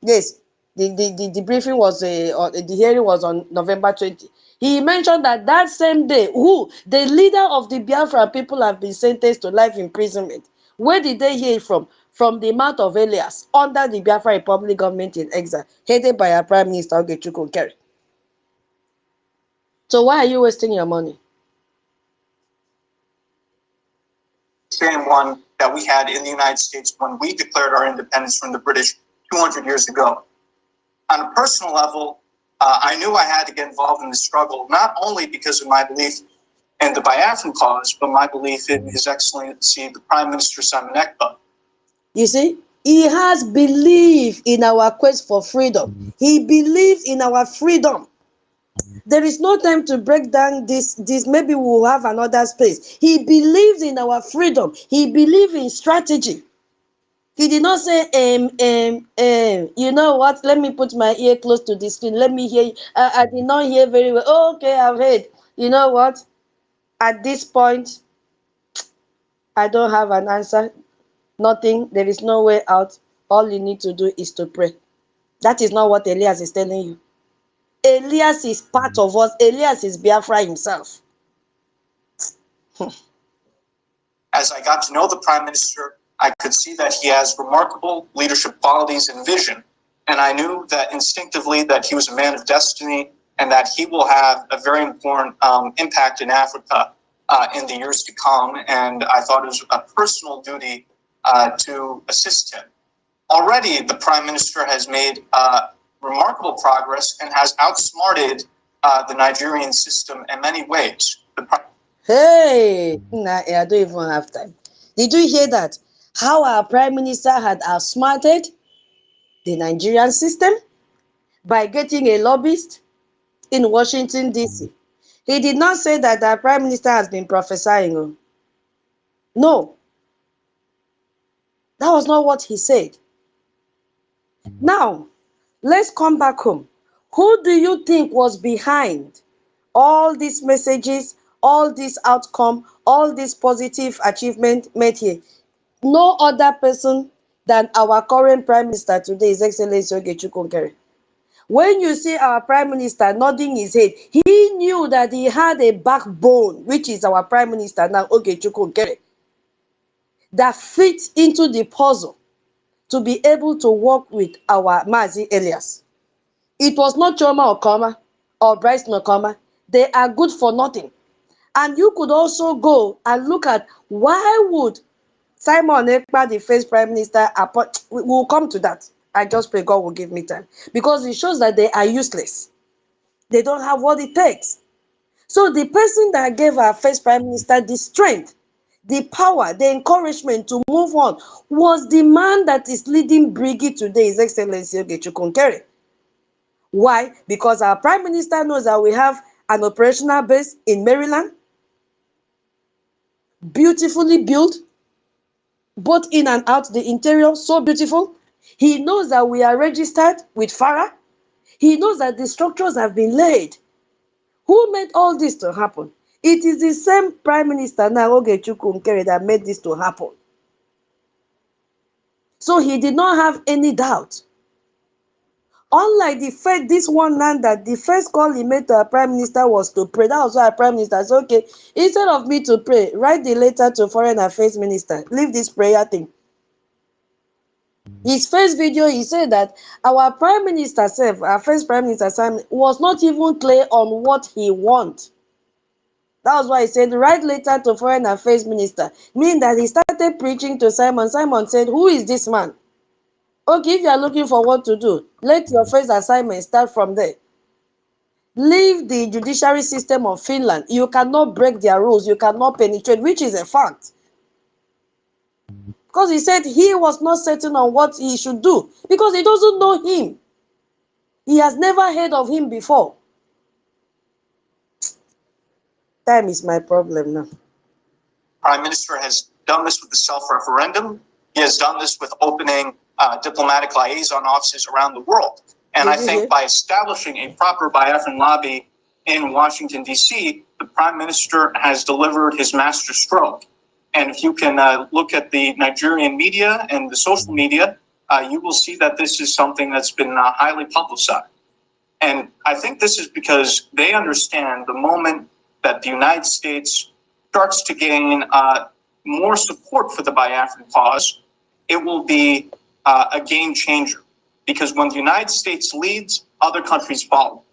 Yes, the briefing was, the hearing was on November 20. He mentioned that same day, the leader of the Biafra people have been sentenced to life imprisonment. Where did they hear it from? From the mouth of Elias, under the Biafra Republic government in exile, headed by our Prime Minister Ogechukwu Kerry. So why are you wasting your money? Same one that we had in the United States when we declared our independence from the British 200 years ago. On a personal level, I knew I had to get involved in the struggle, not only because of my belief in the Biafran cause, but my belief in His Excellency, the Prime Minister Simon Ekpa. You see, he has belief in our quest for freedom. He believes in our freedom. There is no time to break down this. Maybe we'll have another space. He believes in our freedom. He believes in strategy. He did not say, you know what? Let me put my ear close to the screen. Let me hear you. I did not hear very well. Oh, okay, I've heard. You know what? At this point, I don't have an answer. Nothing. There is no way out. All you need to do is to pray. That is not what Elias is telling you. Elias is part of us. Elias is Biafra himself. As I got to know the Prime Minister, I could see that he has remarkable leadership qualities and vision. And I knew that instinctively that he was a man of destiny and that he will have a very important impact in Africa in the years to come. And I thought it was a personal duty to assist him. Already, the Prime Minister has made remarkable progress and has outsmarted the Nigerian system in many ways. Hey, nah, I don't even have time. Did you hear that? How our Prime Minister had outsmarted the Nigerian system by getting a lobbyist in Washington, D.C. He did not say that our Prime Minister has been prophesying. No, that was not what he said. Now, let's come back home. Who do you think was behind all these messages, all this outcome, all this positive achievement made here? No other person than our current Prime Minister today, His Excellency Ogechukwu Nkeri. When you see our Prime Minister nodding his head, he knew that he had a backbone, which is our Prime Minister now, Ogechukwu Nkeri, that fits into the puzzle to be able to work with our Mazi Elias. It was not Choma Okoma or Bryce Nokoma. They are good for nothing. And you could also go and look at why would Simon Ekpa, the first Prime Minister, we will come to that. I just pray God will give me time. Because it shows that they are useless. They don't have what it takes. So the person that gave our first Prime Minister the strength, the power, the encouragement to move on was the man that is leading Brigade today, His Excellency Ogechukwu Nkeri. Why? Because our Prime Minister knows that we have an operational base in Maryland, beautifully built, both in and out, the interior, so beautiful. He knows that we are registered with FARA. He knows that the structures have been laid. Who made all this to happen? It is the same Prime Minister now, Ogechukwu Nkeri, that made this to happen. So he did not have any doubt. Unlike the first, this one land that the first call he made to our Prime Minister was to pray. That was why our Prime Minister said, okay, instead of me to pray, write the letter to Foreign Affairs Minister. Leave this prayer thing. His first video, he said that our Prime Minister, our first Prime Minister, Simon, was not even clear on what he wants. That was why he said, write letter to Foreign Affairs Minister. Meaning that he started preaching to Simon. Simon said, who is this man? Okay, if you are looking for what to do, let your first assignment start from there. Leave the judiciary system of Finland. You cannot break their rules. You cannot penetrate, which is a fact. Because he said he was not certain on what he should do because he doesn't know him. He has never heard of him before. Time is my problem now. Prime Minister has done this with the self-referendum. He has done this with opening diplomatic liaison offices around the world. And I think by establishing a proper Biafran lobby in Washington, D.C., the Prime Minister has delivered his master stroke. And if you can look at the Nigerian media and the social media, you will see that this is something that's been highly publicized. And I think this is because they understand the moment that the United States starts to gain more support for the Biafran cause, it will be a game changer. Because when the United States leads, other countries follow.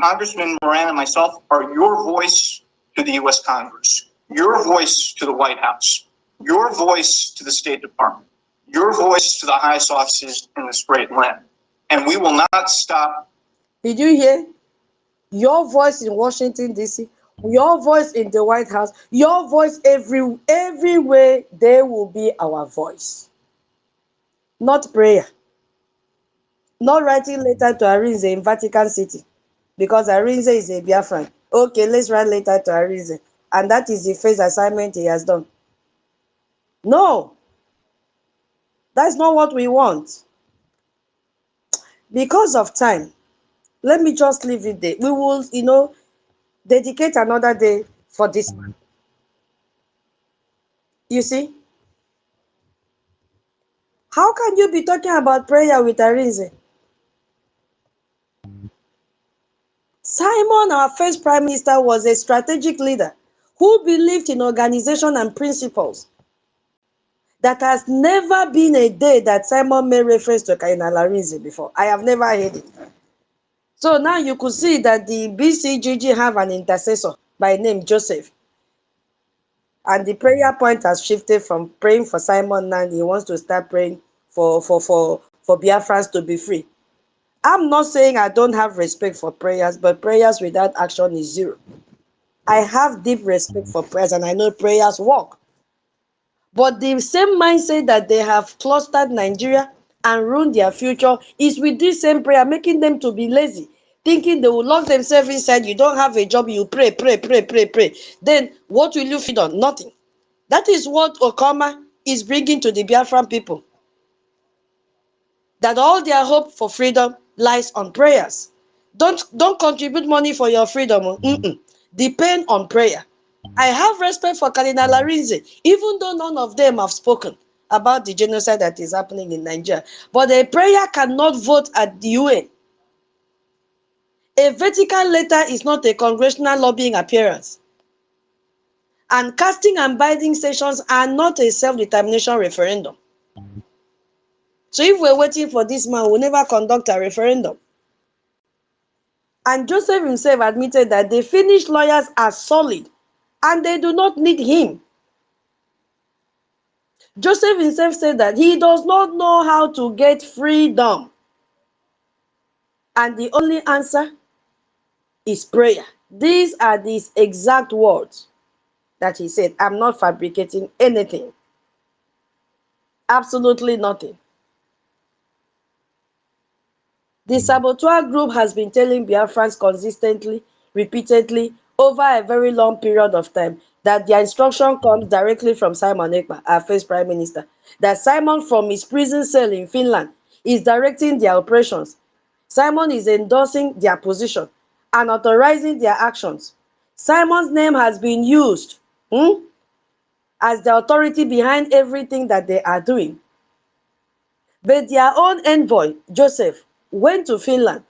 Congressman Moran and myself are your voice to the U.S. Congress, your voice to the White House, your voice to the State Department, your voice to the highest offices in this great land. And we will not stop. Did you hear? Your voice in Washington, D.C., your voice in the White House, your voice everywhere, there will be our voice. Not prayer. Not writing letter to Arinze in Vatican City because Arinze is a Biafran. Okay, let's write letter to Arinze. And that is the first assignment he has done. No, that's not what we want. Because of time, let me just leave it there. We will, dedicate another day for this. You see? How can you be talking about prayer with Arinze? Simon, our first prime minister, was a strategic leader who believed in organization and principles. That has never been a day that Simon made reference to Cardinal Arinze before. I have never heard it. So now you could see that the BCGG have an intercessor by name Joseph. And the prayer point has shifted from praying for Simon now. He wants to start praying for Biafrans to be free. I'm not saying I don't have respect for prayers, but prayers without action is zero. I have deep respect for prayers and I know prayers work. But the same mindset that they have clustered Nigeria and ruined their future is with this same prayer, making them to be lazy, thinking they will lock themselves inside. You don't have a job, you pray, pray, pray, pray, pray. Then what will you feed on? Nothing. That is what Okama is bringing to the Biafran people. That all their hope for freedom lies on prayers. Don't contribute money for your freedom. Depend on prayer. I have respect for Cardinal Arinze, even though none of them have spoken about the genocide that is happening in Nigeria. But a prayer cannot vote at the UN. A Vatican letter is not a congressional lobbying appearance. And casting and binding sessions are not a self-determination referendum. So if we're waiting for this man, we'll never conduct a referendum. And Joseph himself admitted that the Finnish lawyers are solid and they do not need him. Joseph himself said that he does not know how to get freedom. And the only answer is prayer. These are these exact words that he said. I'm not fabricating anything. Absolutely nothing. The saboteur group has been telling Biafrans consistently, repeatedly, over a very long period of time, that their instruction comes directly from Simon Ekpa, our first prime minister. That Simon, from his prison cell in Finland, is directing their operations. Simon is endorsing their position and authorizing their actions. Simon's name has been used as the authority behind everything that they are doing. But their own envoy, Joseph, went to Finland.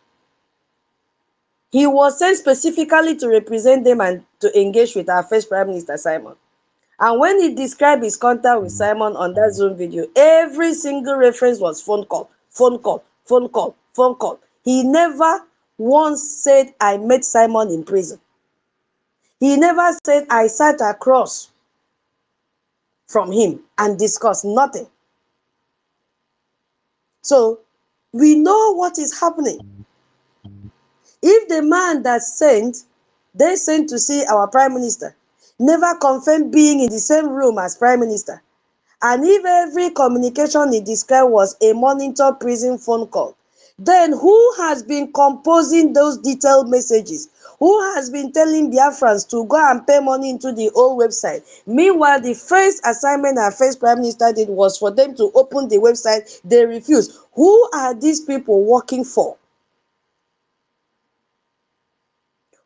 He was sent specifically to represent them and to engage with our first Prime Minister, Simon. And when he described his contact with Simon on that Zoom video, every single reference was phone call, phone call, phone call, phone call. He never once said, I met Simon in prison. He never said, I sat across from him and discussed nothing. So we know what is happening. If the man that they sent to see our prime minister, never confirmed being in the same room as prime minister, and if every communication he described was a monitor prison phone call, then who has been composing those detailed messages? Who has been telling Biafrans to go and pay money into the old website? Meanwhile, the first assignment our first prime minister did was for them to open the website. They refused. Who are these people working for?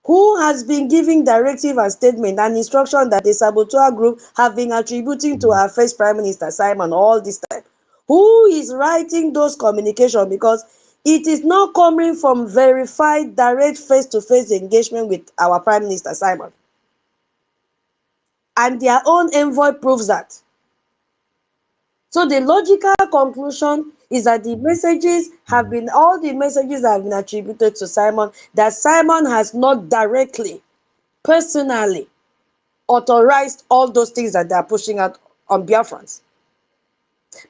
Who has been giving directive and statement and instruction that the saboteur group have been attributing to our first prime minister, Simon, all this time? Who is writing those communications? Because it is not coming from verified direct face-to-face engagement with our prime minister, Simon. And their own envoy proves that. So the logical conclusion is that all the messages have been attributed to Simon, that Simon has not directly, personally authorized all those things that they are pushing out on Biafrans.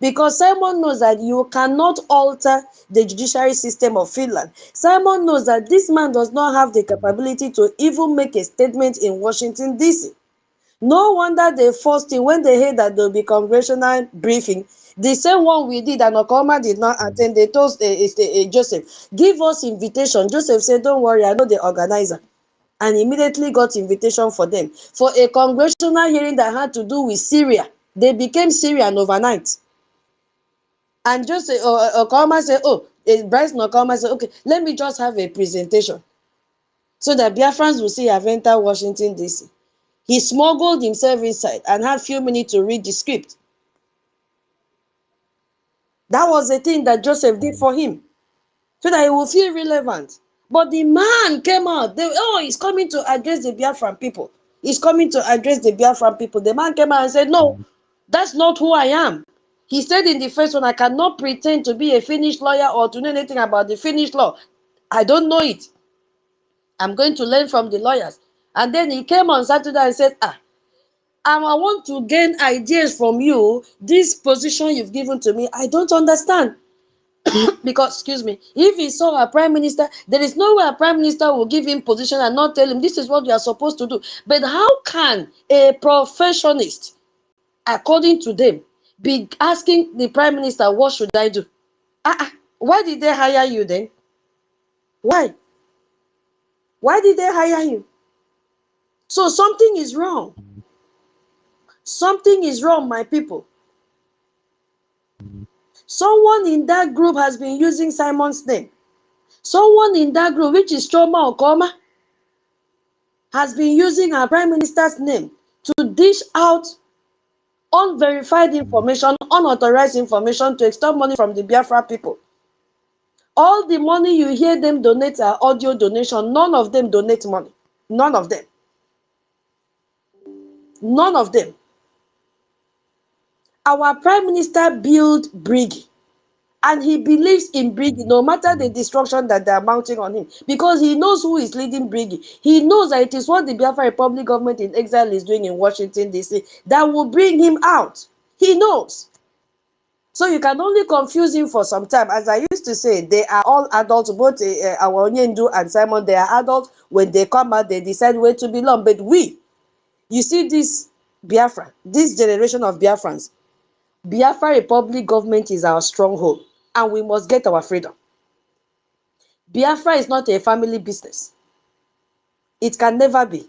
Because Simon knows that you cannot alter the judiciary system of Finland. Simon knows that this man does not have the capability to even make a statement in Washington, D.C. No wonder they forced him when they heard that there will be congressional briefing. The same one we did, and Okoma did not attend. They told Joseph, give us invitation. Joseph said, don't worry, I know the organizer. And immediately got invitation for them. For a congressional hearing that had to do with Syria. They became Syrian overnight. And just Okoma said, Bryce Okoma said, okay, let me just have a presentation. So that Biafrans will see I've entered Washington, D.C. He smuggled himself inside and had few minutes to read the script. That was the thing that Joseph did for him, so that he will feel relevant. But the man came out. He's coming to address the Biafran people. He's coming to address the Biafran people. The man came out and said, no, that's not who I am. He said in the first one, I cannot pretend to be a Finnish lawyer or to know anything about the Finnish law. I don't know it. I'm going to learn from the lawyers. And then he came on Saturday and said, I want to gain ideas from you. This position you've given to me, I don't understand. Because, excuse me, if he saw a prime minister, there is no way a prime minister will give him position and not tell him this is what you are supposed to do. But how can a professionist, according to them, be asking the prime minister, what should I do? Why did they hire you then? Why? Why did they hire you? So something is wrong. Something is wrong, my people. Someone in that group has been using Simon's name. Someone in that group, which is Choma Okoma, has been using our prime minister's name to dish out unverified information, unauthorized information to extort money from the Biafra people. All the money you hear them donate are audio donation. None of them donate money. None of them. None of them. Our prime minister built Briggy. And he believes in Briggy, no matter the destruction that they are mounting on him, because he knows who is leading Briggy. He knows that it is what the Biafra Republic government in exile is doing in Washington, D.C. that will bring him out. He knows. So you can only confuse him for some time. As I used to say, they are all adults, both our Onyendu and Simon, they are adults. When they come out, they decide where to belong. But you see this Biafra, this generation of Biafrans, Biafra Republic government is our stronghold, and we must get our freedom. Biafra is not a family business. It can never be.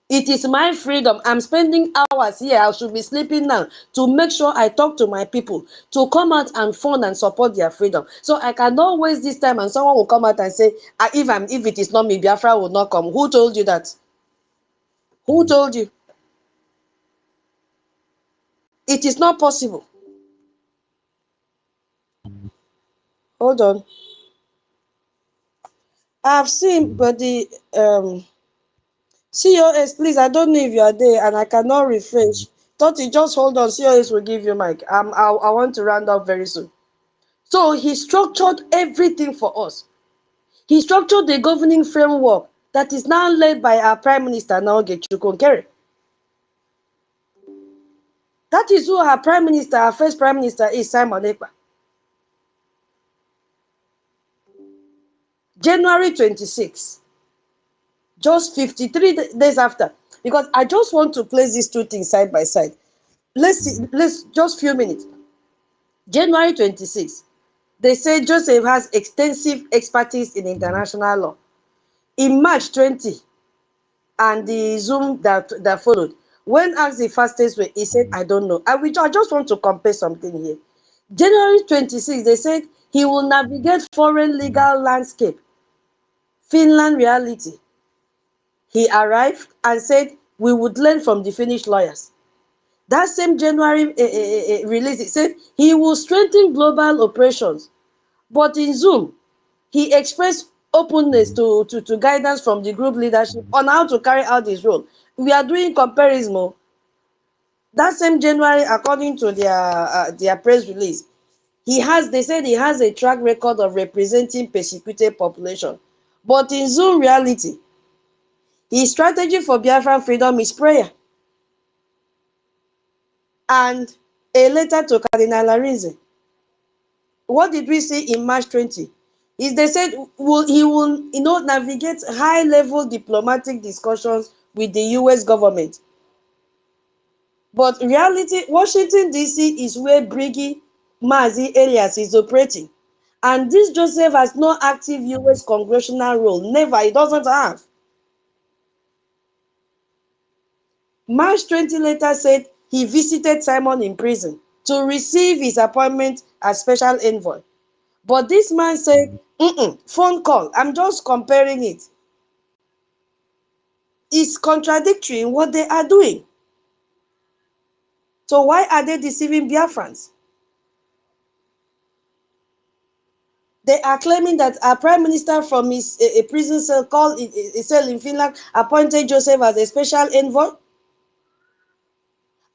It is my freedom. I'm spending hours here. I should be sleeping now to make sure I talk to my people to come out and fund and support their freedom. So I cannot waste this time and someone will come out and say, if it is not me, Biafra will not come. Who told you that? Who told you? It is not possible. Hold on. I've seen, but the COS, please, I don't know if you are there and I cannot refresh. Toti, just hold on. COS will give you mic. I want to round up very soon. So he structured everything for us. He structured the governing framework that is now led by our Prime Minister, Naoge Chukwunkere. That is who our Prime Minister, our first Prime Minister is, Simon Ekpa. January 26, just 53 days after, because I just want to place these two things side by side. Let's see, let's just few minutes. January 26, they say Joseph has extensive expertise in international law. In March 20, and the Zoom that followed, when asked the fastest way, he said, I don't know. I just want to compare something here. January 26, they said he will navigate foreign legal landscape, Finland reality. He arrived and said, we would learn from the Finnish lawyers. That same January release, it said he will strengthen global operations. But in Zoom, he expressed openness to guidance from the group leadership on how to carry out his role. We are doing comparison. That same January, according to their press release, they said he has a track record of representing persecuted population. But in Zoom reality, his strategy for Biafran freedom is prayer. And a letter to Cardinal Arinze. What did we see in March 20? Is they said he will navigate high level diplomatic discussions with the US government. But reality, Washington DC is where Briggy Mazi Elias is operating. And this Joseph has no active US congressional role. Never, he doesn't have. March 20 later said he visited Simon in prison to receive his appointment as special envoy. But this man said, phone call, I'm just comparing it. It's contradictory in what they are doing. So why are they deceiving Biafrans? They are claiming that our prime minister from his a prison cell called a cell in Finland appointed Joseph as a special envoy.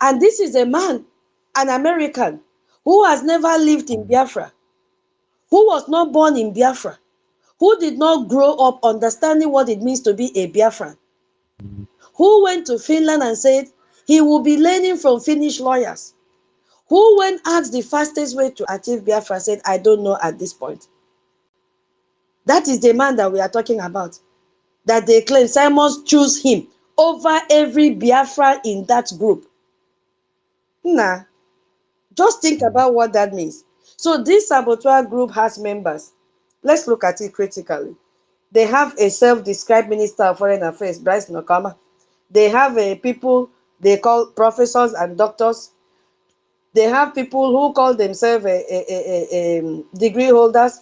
And this is a man, an American, who has never lived in Biafra, who was not born in Biafra, who did not grow up understanding what it means to be a Biafran, who went to Finland and said he will be learning from Finnish lawyers, who, when asked the fastest way to achieve Biafra, said, I don't know at this point. That is the man that we are talking about, that they claim Simons choose him over every Biafra in that group. Nah, just think about what that means. So this saboteur group has members. Let's look at it critically. They have a self-described Minister of Foreign Affairs, Bryce Nakama. They have people they call professors and doctors. They have people who call themselves degree holders,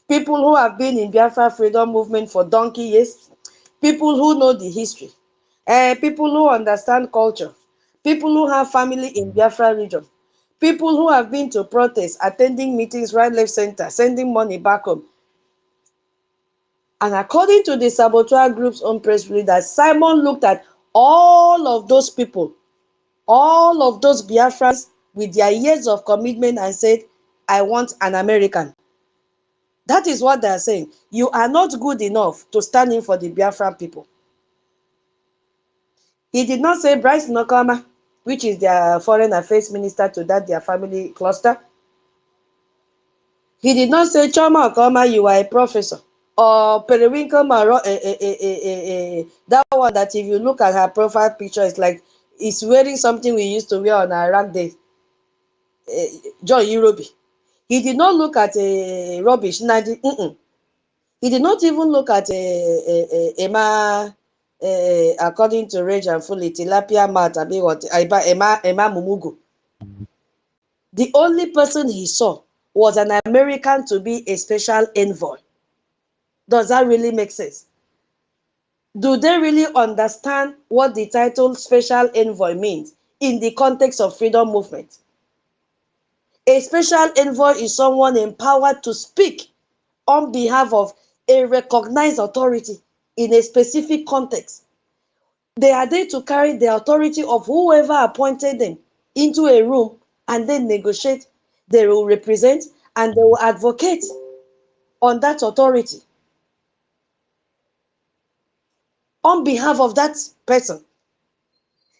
people who have been in Biafra freedom movement for donkey years, people who know the history, people who understand culture, people who have family in Biafra region, people who have been to protests, attending meetings right, left, center, sending money back home. And according to the saboteur group's own press release, that Simon looked at all of those people, all of those Biafrans with their years of commitment and said, I want an American. That is what they are saying. You are not good enough to stand in for the Biafran people. He did not say Bryce Nakama, which is their foreign affairs minister to that their family cluster. He did not say Choma Okoma, you are a professor. Or Periwinkle Maro, that one that if you look at her profile picture, it's like it's wearing something we used to wear on our rag day. John Europe. He did not look at rubbish. He did not even look at Emma, according to Rage and Fully, Tilapia Mat, Emma Mumugu. The only person he saw was an American to be a special envoy. Does that really make sense? Do they really understand what the title special envoy means in the context of freedom movement? A special envoy is someone empowered to speak on behalf of a recognized authority in a specific context. They are there to carry the authority of whoever appointed them into a room and then negotiate. They will represent and they will advocate on that authority on behalf of that person.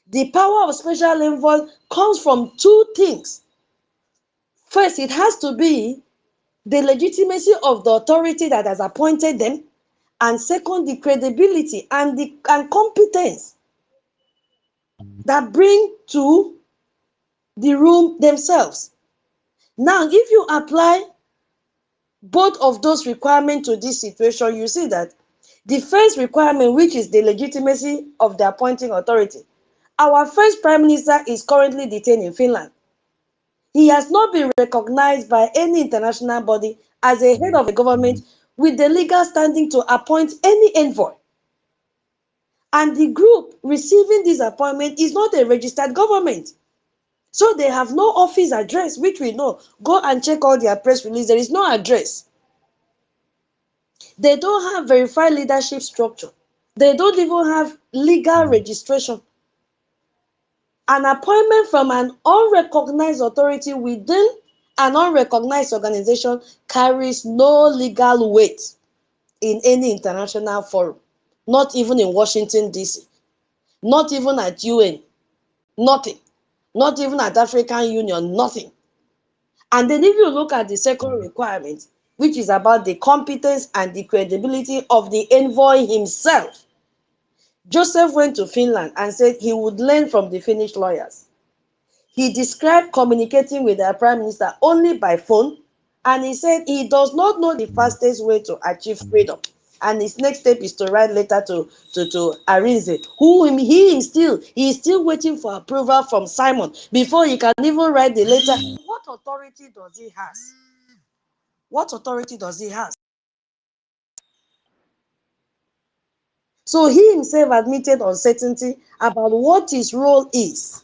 The power of special envoy comes from two things. First, it has to be the legitimacy of the authority that has appointed them, and second, the credibility and competence that bring to the room themselves. Now, if you apply both of those requirements to this situation, you see that the first requirement, which is the legitimacy of the appointing authority, our first prime minister is currently detained in Finland. He has not been recognized by any international body as a head of a government with the legal standing to appoint any envoy. And the group receiving this appointment is not a registered government. So they have no office address, which we know. Go and check all their press release. There is no address. They don't have verified leadership structure. They don't even have legal registration. An appointment from an unrecognized authority within an unrecognized organization carries no legal weight in any international forum, not even in Washington, D.C., not even at UN, nothing, not even at African Union, nothing. And then if you look at the second requirement, which is about the competence and the credibility of the envoy himself, Joseph went to Finland and said he would learn from the Finnish lawyers. He described communicating with their prime minister only by phone, and he said he does not know the fastest way to achieve freedom. And his next step is to write letter to Arinze, who he is still waiting for approval from Simon before he can even write the letter. What authority does he have? What authority does he have? So he himself admitted uncertainty about what his role is.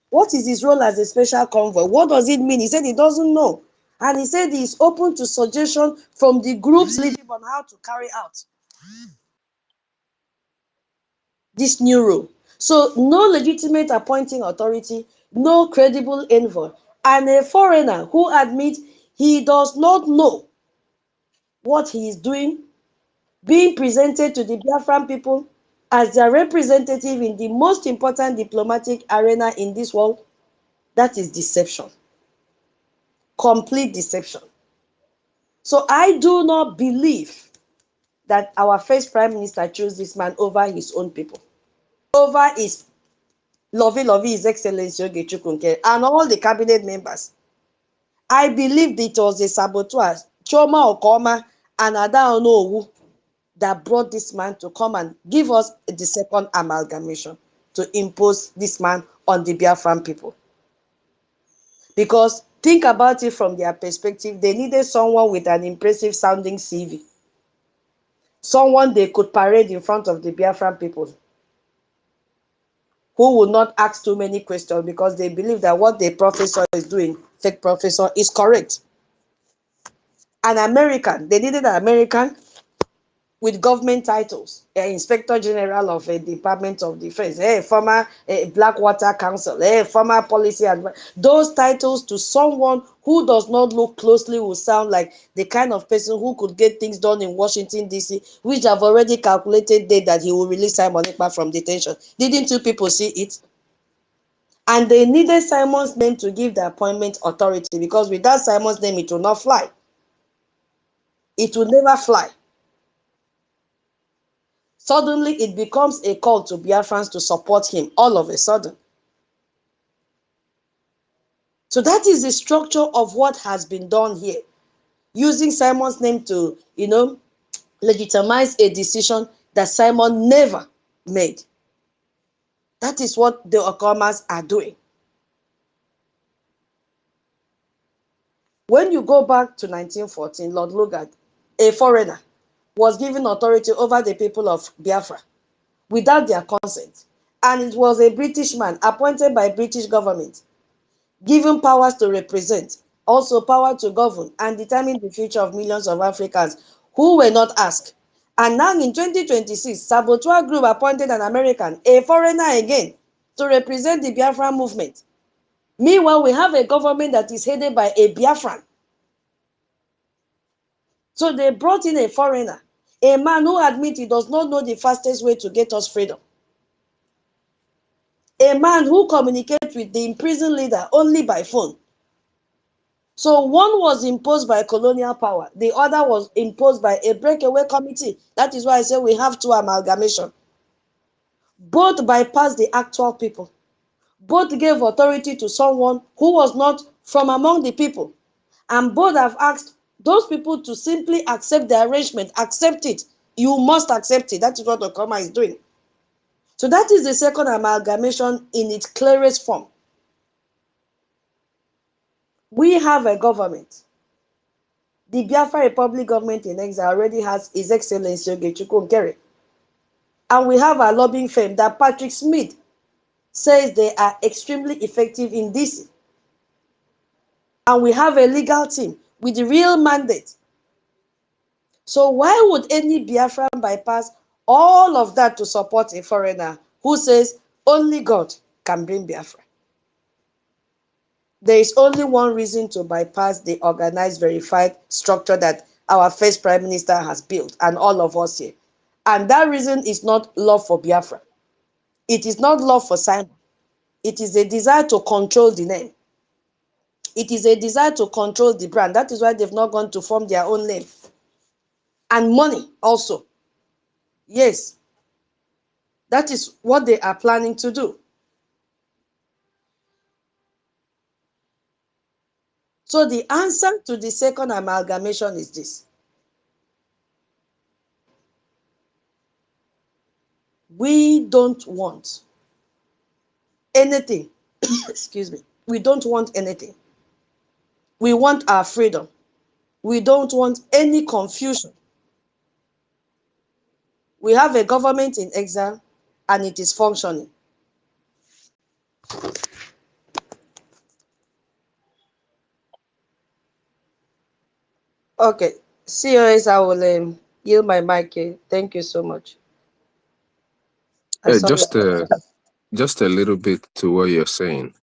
What is his role as a special convoy? What does it mean? He said he doesn't know. And he said he is open to suggestion from the group's leadership on how to carry out this new role. So no legitimate appointing authority, no credible envoy, and a foreigner who admits he does not know what he is doing, being presented to the Biafran people as their representative in the most important diplomatic arena in this world. That is deception. Complete deception. So I do not believe that our first prime minister chose this man over his own people, over his lovey, His Excellency Ogechukwu and all the cabinet members. I believe it was a saboteur, Choma Okoma and Ada Onowu, that brought this man to come and give us the second amalgamation, to impose this man on the Biafran people. Because think about it from their perspective, they needed someone with an impressive sounding CV. Someone they could parade in front of the Biafran people, who would not ask too many questions because they believe that what the professor is doing, fake professor, is correct. An American, they needed an American with government titles, Inspector General of a Department of Defense, former Blackwater Council, former policy advisor. Those titles to someone who does not look closely will sound like the kind of person who could get things done in Washington, D.C., which have already calculated date that he will release Simon Ekpa from detention. Didn't you people see it? And they needed Simon's name to give the appointment authority, because without Simon's name, it will not fly. It will never fly. Suddenly, it becomes a call to Biafrans to support him all of a sudden. So that is the structure of what has been done here. Using Simon's name to, legitimize a decision that Simon never made. That is what the Okomas are doing. When you go back to 1914, Lord Lugard, a foreigner, was given authority over the people of Biafra without their consent. And it was a British man appointed by British government, given powers to represent, also power to govern and determine the future of millions of Africans who were not asked. And now in 2026, Saboteur Group appointed an American, a foreigner again, to represent the Biafran movement. Meanwhile, we have a government that is headed by a Biafran. So they brought in a foreigner, a man who admits he does not know the fastest way to get us freedom. A man who communicates with the imprisoned leader only by phone. So one was imposed by colonial power, the other was imposed by a breakaway committee. That is why I say we have two amalgamation. Both bypassed the actual people. Both gave authority to someone who was not from among the people. And both have asked those people to simply accept the arrangement. Accept it. You must accept it. That is what Okoma is doing. So that is the second amalgamation in its clearest form. We have a government. The Biafra Republic government in exile already has His Excellency Ogechukwu Nkere. And we have a lobbying firm that Patrick Smith says they are extremely effective in this. And we have a legal team with the real mandate. So why would any Biafran bypass all of that to support a foreigner who says only God can bring Biafra? There is only one reason to bypass the organized, verified structure that our first prime minister has built and all of us here. And that reason is not love for Biafra. It is not love for Simon. It is a desire to control the name. It is a desire to control the brand. That is why they've not gone to form their own name. And money also. Yes, that is what they are planning to do. So the answer to the second amalgamation is this. We don't want anything. Excuse me. We don't want anything. We want our freedom. We don't want any confusion. We have a government in exile and it is functioning. Okay, COS, I will yield my mic here. Thank you so much. I Yeah, saw you. just a little bit to what you're saying.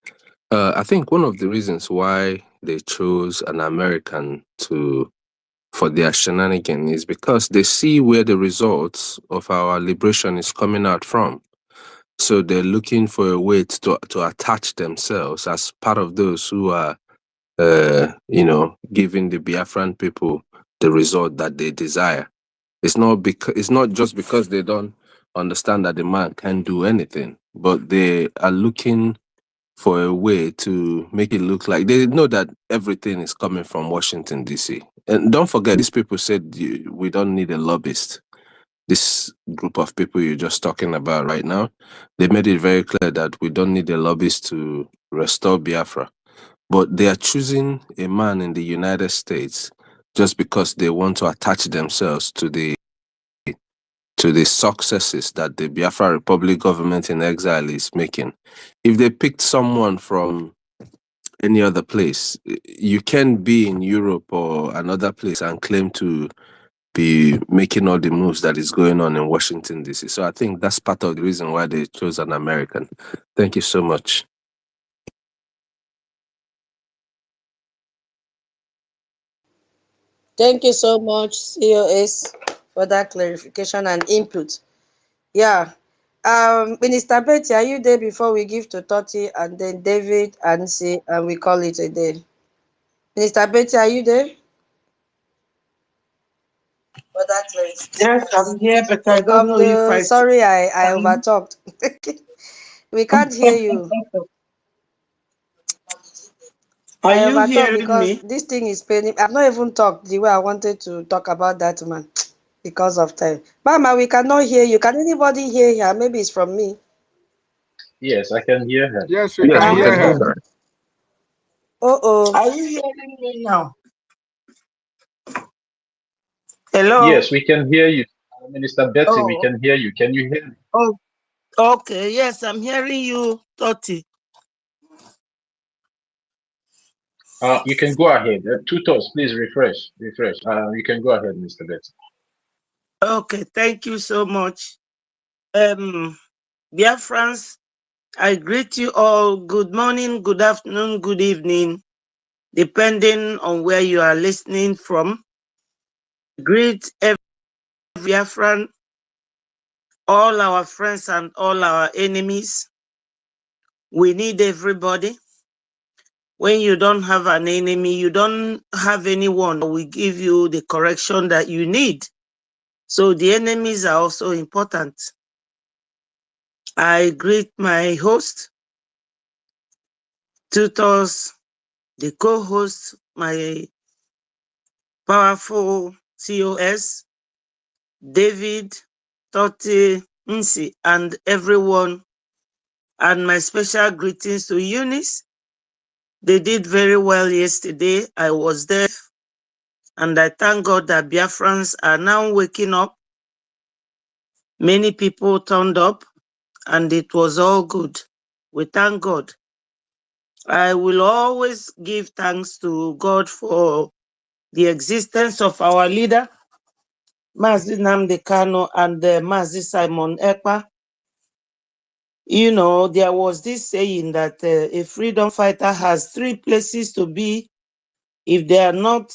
I think one of the reasons why they chose an American to for their shenanigan is because they see where the results of our liberation is coming out from. So they're looking for a way to attach themselves as part of those who are, giving the Biafran people the result that they desire. It's not just because they don't understand that the man can't do anything, but they are looking for a way to make it look like they know that everything is coming from Washington D.C. And don't forget, these people said we don't need a lobbyist. This group of people you're just talking about right now, they made it very clear that we don't need a lobbyist to restore Biafra. But they are choosing a man in the United States just because they want to attach themselves to the successes that the Biafra Republic government in exile is making. If they picked someone from any other place, you can be in Europe or another place and claim to be making all the moves that is going on in Washington, D.C. So I think that's part of the reason why they chose an American. Thank you so much. Thank you so much, COS, for that clarification and input. Yeah. Minister Betty, are you there before we give to Toti and then David and see and we call it a day? Minister Betty, are you there? For that clarification. Yes, I'm here, but I don't know if I Sorry, I can. overtalked. We can't hear you. Are I you overtalked hearing because me? this thing is paining. I've not even talked the way I wanted to talk about that man because of time. Mama, we cannot hear you. Can anybody hear her? Maybe it's from me. Yes, I can hear her. Yes, we Yes, can we hear can hear her. her. Oh. Are you hearing me now? Hello? Yes, we can hear you. Minister Betty, we Oh, can hear you. Can you hear me? oh, okay. Yes, I'm hearing you, Toti. You can go ahead. Tutors, please refresh. Refresh. You can go ahead, Mr. Betty. Okay, thank you so much. Dear friends, I greet you all. Good morning, good afternoon, good evening, depending on where you are listening from. Greet every Biafran, all our friends and all our enemies. We need everybody. When you don't have an enemy, you don't have anyone that will give you the correction that you need. So the enemies are also important. I greet my host, tutors, the co-host, my powerful COS, David, Toti, Nsi, and everyone. And my special greetings to Eunice. They did very well yesterday. I was there, and I thank God that Biafrans are now waking up. Many people turned up, and it was all good. We thank God. I will always give thanks to God for the existence of our leader, Mazi Nnamdi Kanu, and Mazi Simon Ekpa. You know, there was this saying that a freedom fighter has 3 places to be. If they are not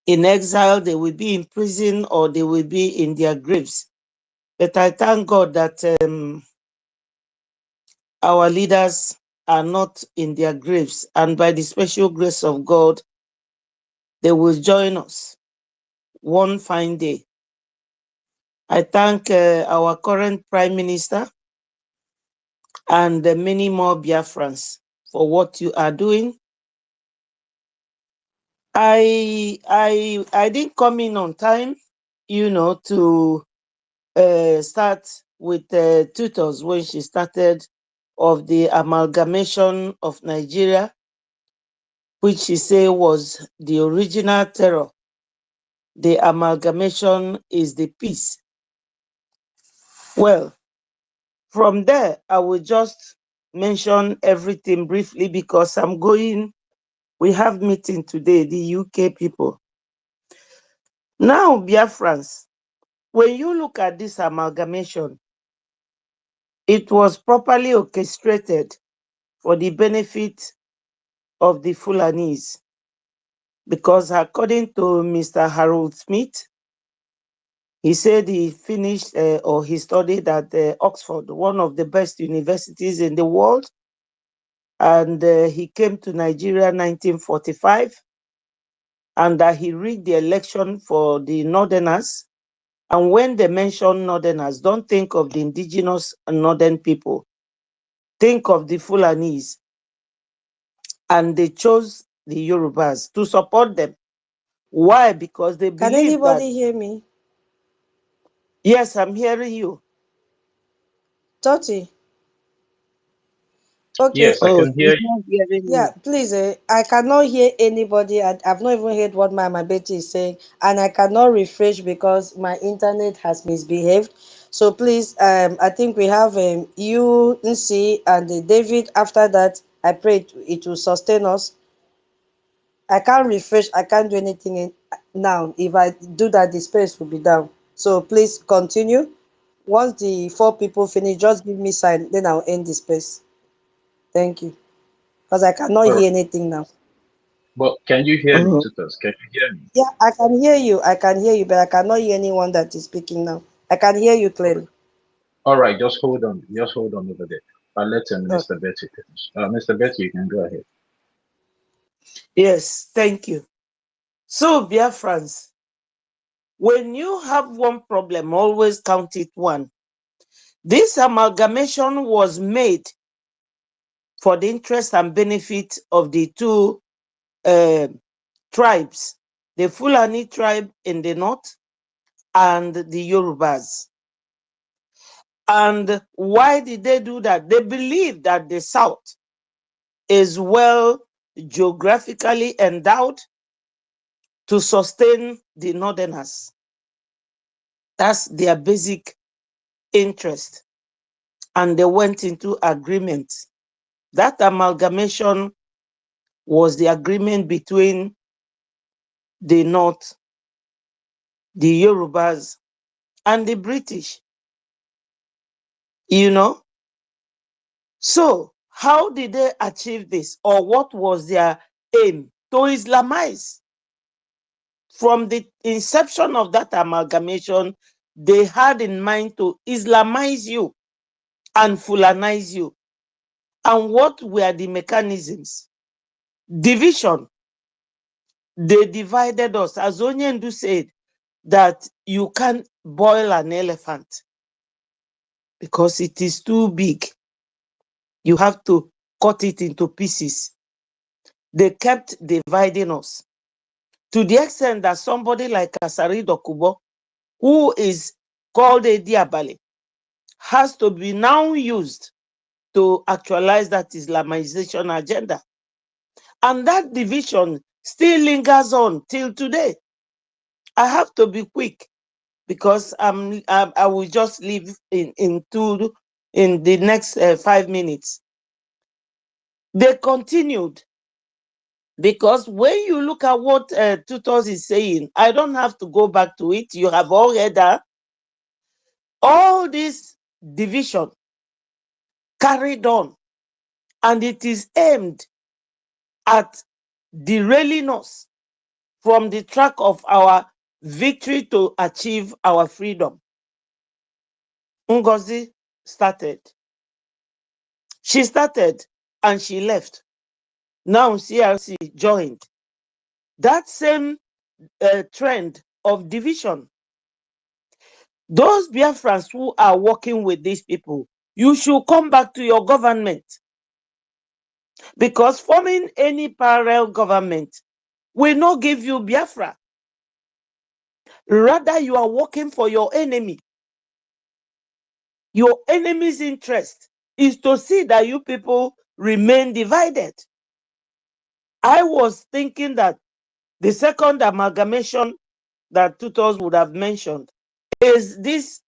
in exile, they will be in prison or they will be in their graves. But I thank God that our leaders are not in their graves, and by the special grace of God, they will join us one fine day. I thank our current Prime Minister and many more Biafrans for what you are doing. I didn't come in on time, you know, to start with tutors when she started of the amalgamation of Nigeria, which she said was the original terror. The amalgamation is the peace. Well, from there, I will just mention everything briefly because we have meeting today, the UK people. Now, Biafrans, when you look at this amalgamation, it was properly orchestrated for the benefit of the Fulanis, because according to Mr. Harold Smith, he said he finished or he studied at Oxford, one of the best universities in the world, and he came to Nigeria 1945, and he rigged the election for the Northerners. And when they mention Northerners, don't think of the indigenous Northern people. Think of the Fulanis. And they chose the Yorubas to support them. Why? Because they Can believe that. anybody hear me? Yes, I'm hearing you. Toti? Okay. Yes, I Oh, can hear she's you. not hearing Yeah, me. please. I cannot hear anybody. I've not even heard what my Betty is saying, and I cannot refresh because my internet has misbehaved. So please, I think we have you, Nsi, and David. After that, I pray it will sustain us. I can't refresh. I can't do anything now. If I do that, the space will be down. So please continue. Once the 4 people finish, just give me sign. Then I'll end the space. Thank you, because I cannot All hear right. anything now. But can you hear me, Mhm. tutors? Can you hear me? Yeah, I can hear you. I can hear you, but I cannot hear anyone that is speaking now. I can hear you All right. clearly. All right, just hold on. Just hold on over there. I'll let Okay. Minister Betty finish. Mr. Betty, you can go ahead. Yes, thank you. So, Biafrans, when you have one problem, always count it one. This amalgamation was made for the interest and benefit of the 2 uh, tribes, the Fulani tribe in the north and the Yorubas. And why did they do that? They believe that the south is well geographically endowed to sustain the northerners. That's their basic interest. And they went into agreement. That amalgamation was the agreement between the North, the Yorubas, and the British, you know. So, how did they achieve this? Or what was their aim? To Islamize. From the inception of that amalgamation, they had in mind to Islamize you and Fulanize you. And what were the mechanisms? division. They divided us. As Onyendu said, that you can't boil an elephant because it is too big. You have to cut it into pieces. They kept dividing us to the extent that somebody like Asari Dokubo, who is called a Diabali, has to be now used to actualize that Islamization agenda. And that division still lingers on till today. I have to be quick because I will just leave in the next 5 minutes. They continued, because when you look at what Tutos is saying, I don't have to go back to it. You have all heard that. All this division carried on, and it is aimed at derailing us from the track of our victory to achieve our freedom. Ngozi started. She started and she left. Now CRC joined. That same trend of division. Those Biafrans who are working with these people, you should come back to your government, because forming any parallel government will not give you Biafra. Rather, you are working for your enemy. Your enemy's interest is to see that you people remain divided. I was thinking that the second amalgamation that Tutos would have mentioned is this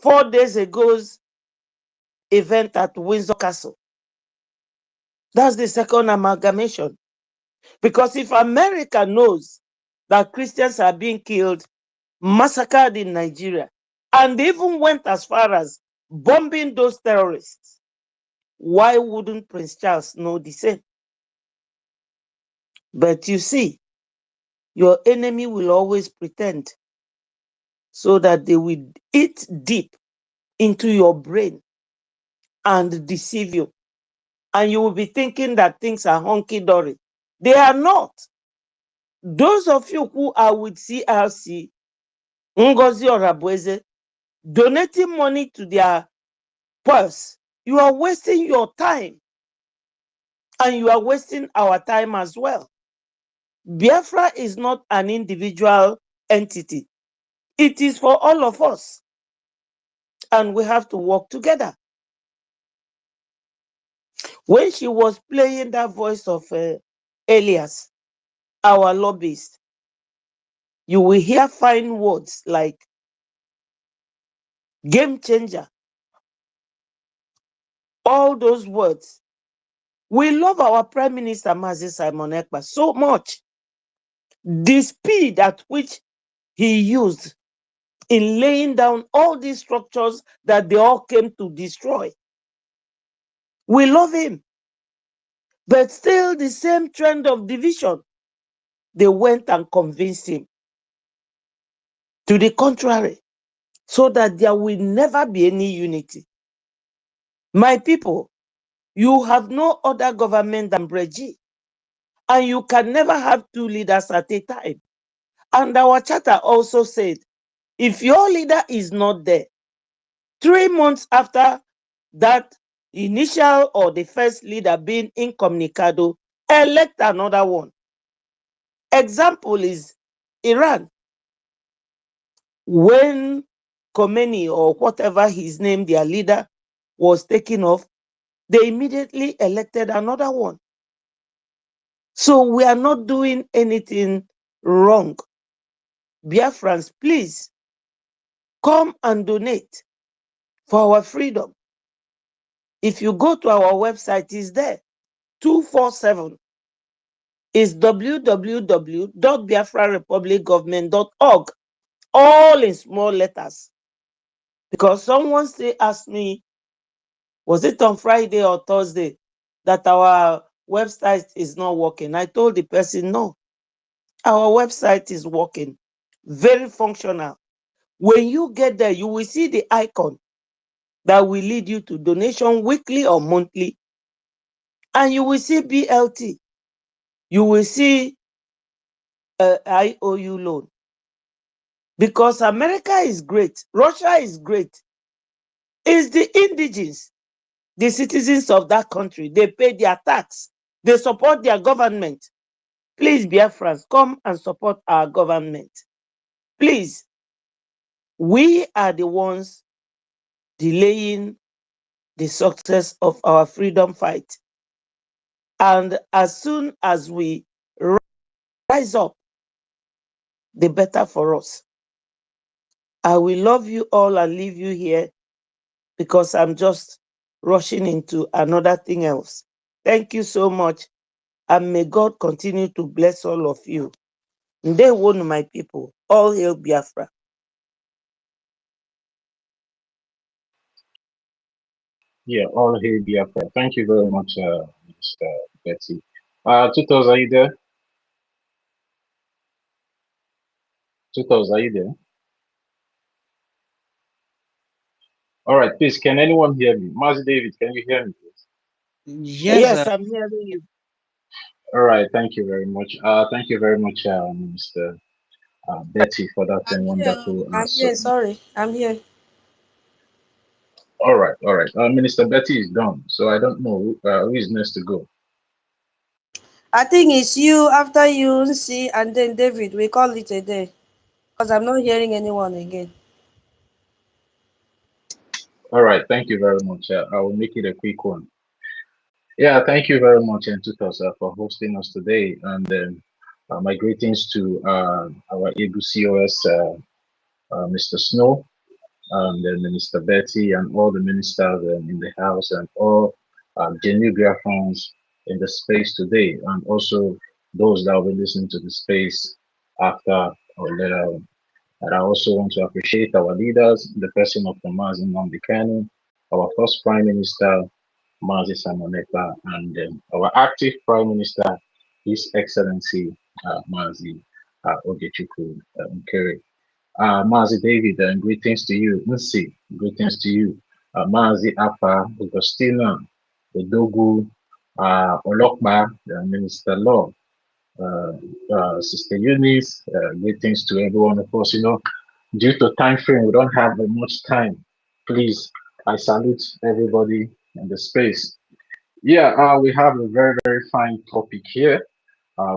4 days ago's event at Windsor Castle. That's the second amalgamation. Because if America knows that Christians are being killed, massacred in Nigeria, and even went as far as bombing those terrorists, why wouldn't Prince Charles know the same? But you see, your enemy will always pretend so that they will eat deep into your brain and deceive you. And you will be thinking that things are hunky-dory. They are not. Those of you who are with CRC, Ngozi Orabueze, donating money to their purse, you are wasting your time. And you are wasting our time as well. Biafra is not an individual entity. It is for all of us. And we have to work together. When she was playing that voice of Elias, our lobbyist, you will hear fine words like game changer. All those words. We love our Prime Minister, Mazi Simon Ekpa, so much. The speed at which he used in laying down all these structures that they all came to destroy. We love him. But still the same trend of division. They went and convinced him to the contrary, so that there will never be any unity. My people, you have no other government than Breji, and you can never have two leaders at a time. And our charter also said, if your leader is not there, 3 months after that initial or the first leader being incommunicado, elect another one. Example is Iran. When Khomeini or whatever his name, their leader, was taken off, they immediately elected another one. So we are not doing anything wrong. Biafrans, please come and donate for our freedom. If you go to our website, it's there. 247 is www.biafrarepublicgovernment.org, all in small letters. Because someone still asked me, was it on Friday or Thursday, that our website is not working? I told the person, no, our website is working, very functional. When you get there, you will see the icon that will lead you to donation weekly or monthly, and you will see BLT. you will see a IOU loan. Because America is great, Russia is great. It's the indigenous, the citizens of that country. They pay their tax. They support their government. Please, Biafrans, come and support our government. Please. We are the ones delaying the success of our freedom fight. And as soon as we rise up, the better for us. I will love you all and leave you here because I'm just rushing into another thing else. Thank you so much. And may God continue to bless all of you. They won my people. All hail Biafra. Yeah, all hail Biafra. Thank you very much, Mr. Betty. Tutos, are you there? Tutos, are you there? All right, please, can anyone hear me? Mazi David, can you hear me, please? Yes, Yes, I'm hearing you. All right, thank you very much. Thank you very much, Mr. Betty, for that I'm here. wonderful I'm here. submission. Sorry, I'm here. All right, all right. Minister Betty is done, so I don't know who is next to go. I think it's you after you see and then David. We call it a day because I'm not hearing anyone again. All right, thank you very much. I will make it a quick one. Yeah, thank you very much, Tutos, for hosting us today. And my greetings to our Eagle COS, Mr. Snow, and Minister Betty, and all the ministers in the house, and all genographers in the space today, and also those that will be listening to the space after or later on. And I also want to appreciate our leaders, the person of Mazi Namdekanu, our first Prime Minister, Mazi Samoneka, and our active Prime Minister, His Excellency Mazi Ogechukwu Nkere. Mazi David, greetings to you. Nsi, greetings to you. Mazi Apa, Augustina, Odogu, Olokba, Minister Law, Sister Eunice, greetings to everyone. Of course, due to time frame, we don't have much time. Please, I salute everybody in the space. Yeah, we have a very, very fine topic here.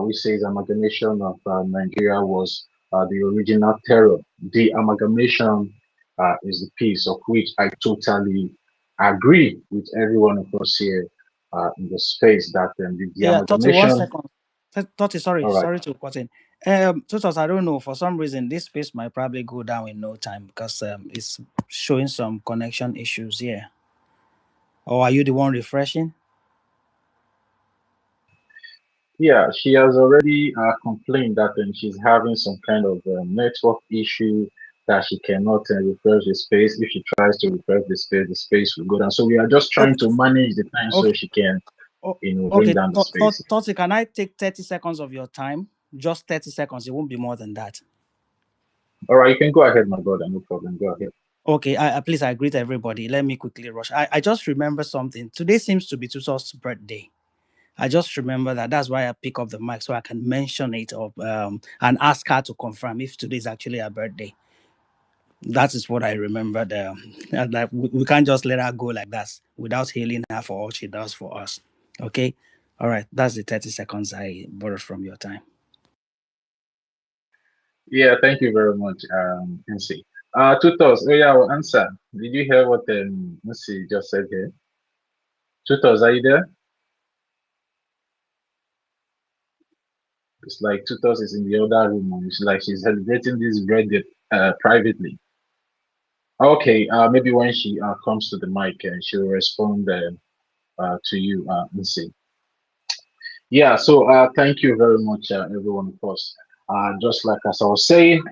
We say the amalgamation of Nigeria was the original terror. The amalgamation is the piece of which I totally agree with everyone of us here in the space that the yeah, 31 amalgamation. seconds. 30, sorry, All right. sorry to cut in. Tutos, I don't know. For some reason, this space might probably go down in no time because it's showing some connection issues here. Or are you the one refreshing? Yeah, she has already complained that she's having some kind of network issue that she cannot refresh the space. If she tries to refresh the space will go down. So we are just trying Okay, to manage the time so okay, she can, bring okay. down the space. Toti, can I take 30 seconds of your time? Just 30 seconds. It won't be more than that. All right, you can go ahead, my brother. No problem. Go ahead. Okay, please, I greet everybody. Let me quickly rush. I just remember something. Today seems to be Tutos' birthday. I just remember that. That's why I pick up the mic so I can mention it or and ask her to confirm if today is actually her birthday. That is what I remembered. Like we can't just let her go like that without hailing her for all she does for us. Okay, all right. That's the 30 seconds I borrowed from your time. Yeah, thank you very much, NC. Tutos, oh yeah, I'll answer. Did you hear what NC just said here? Tutos, are you there? It's like Tutos is in the other room. And it's like she's celebrating this birthday privately. Okay, maybe when she comes to the mic, she'll respond to you, NC. Yeah, so thank you very much, everyone, of course. Just like as I was saying,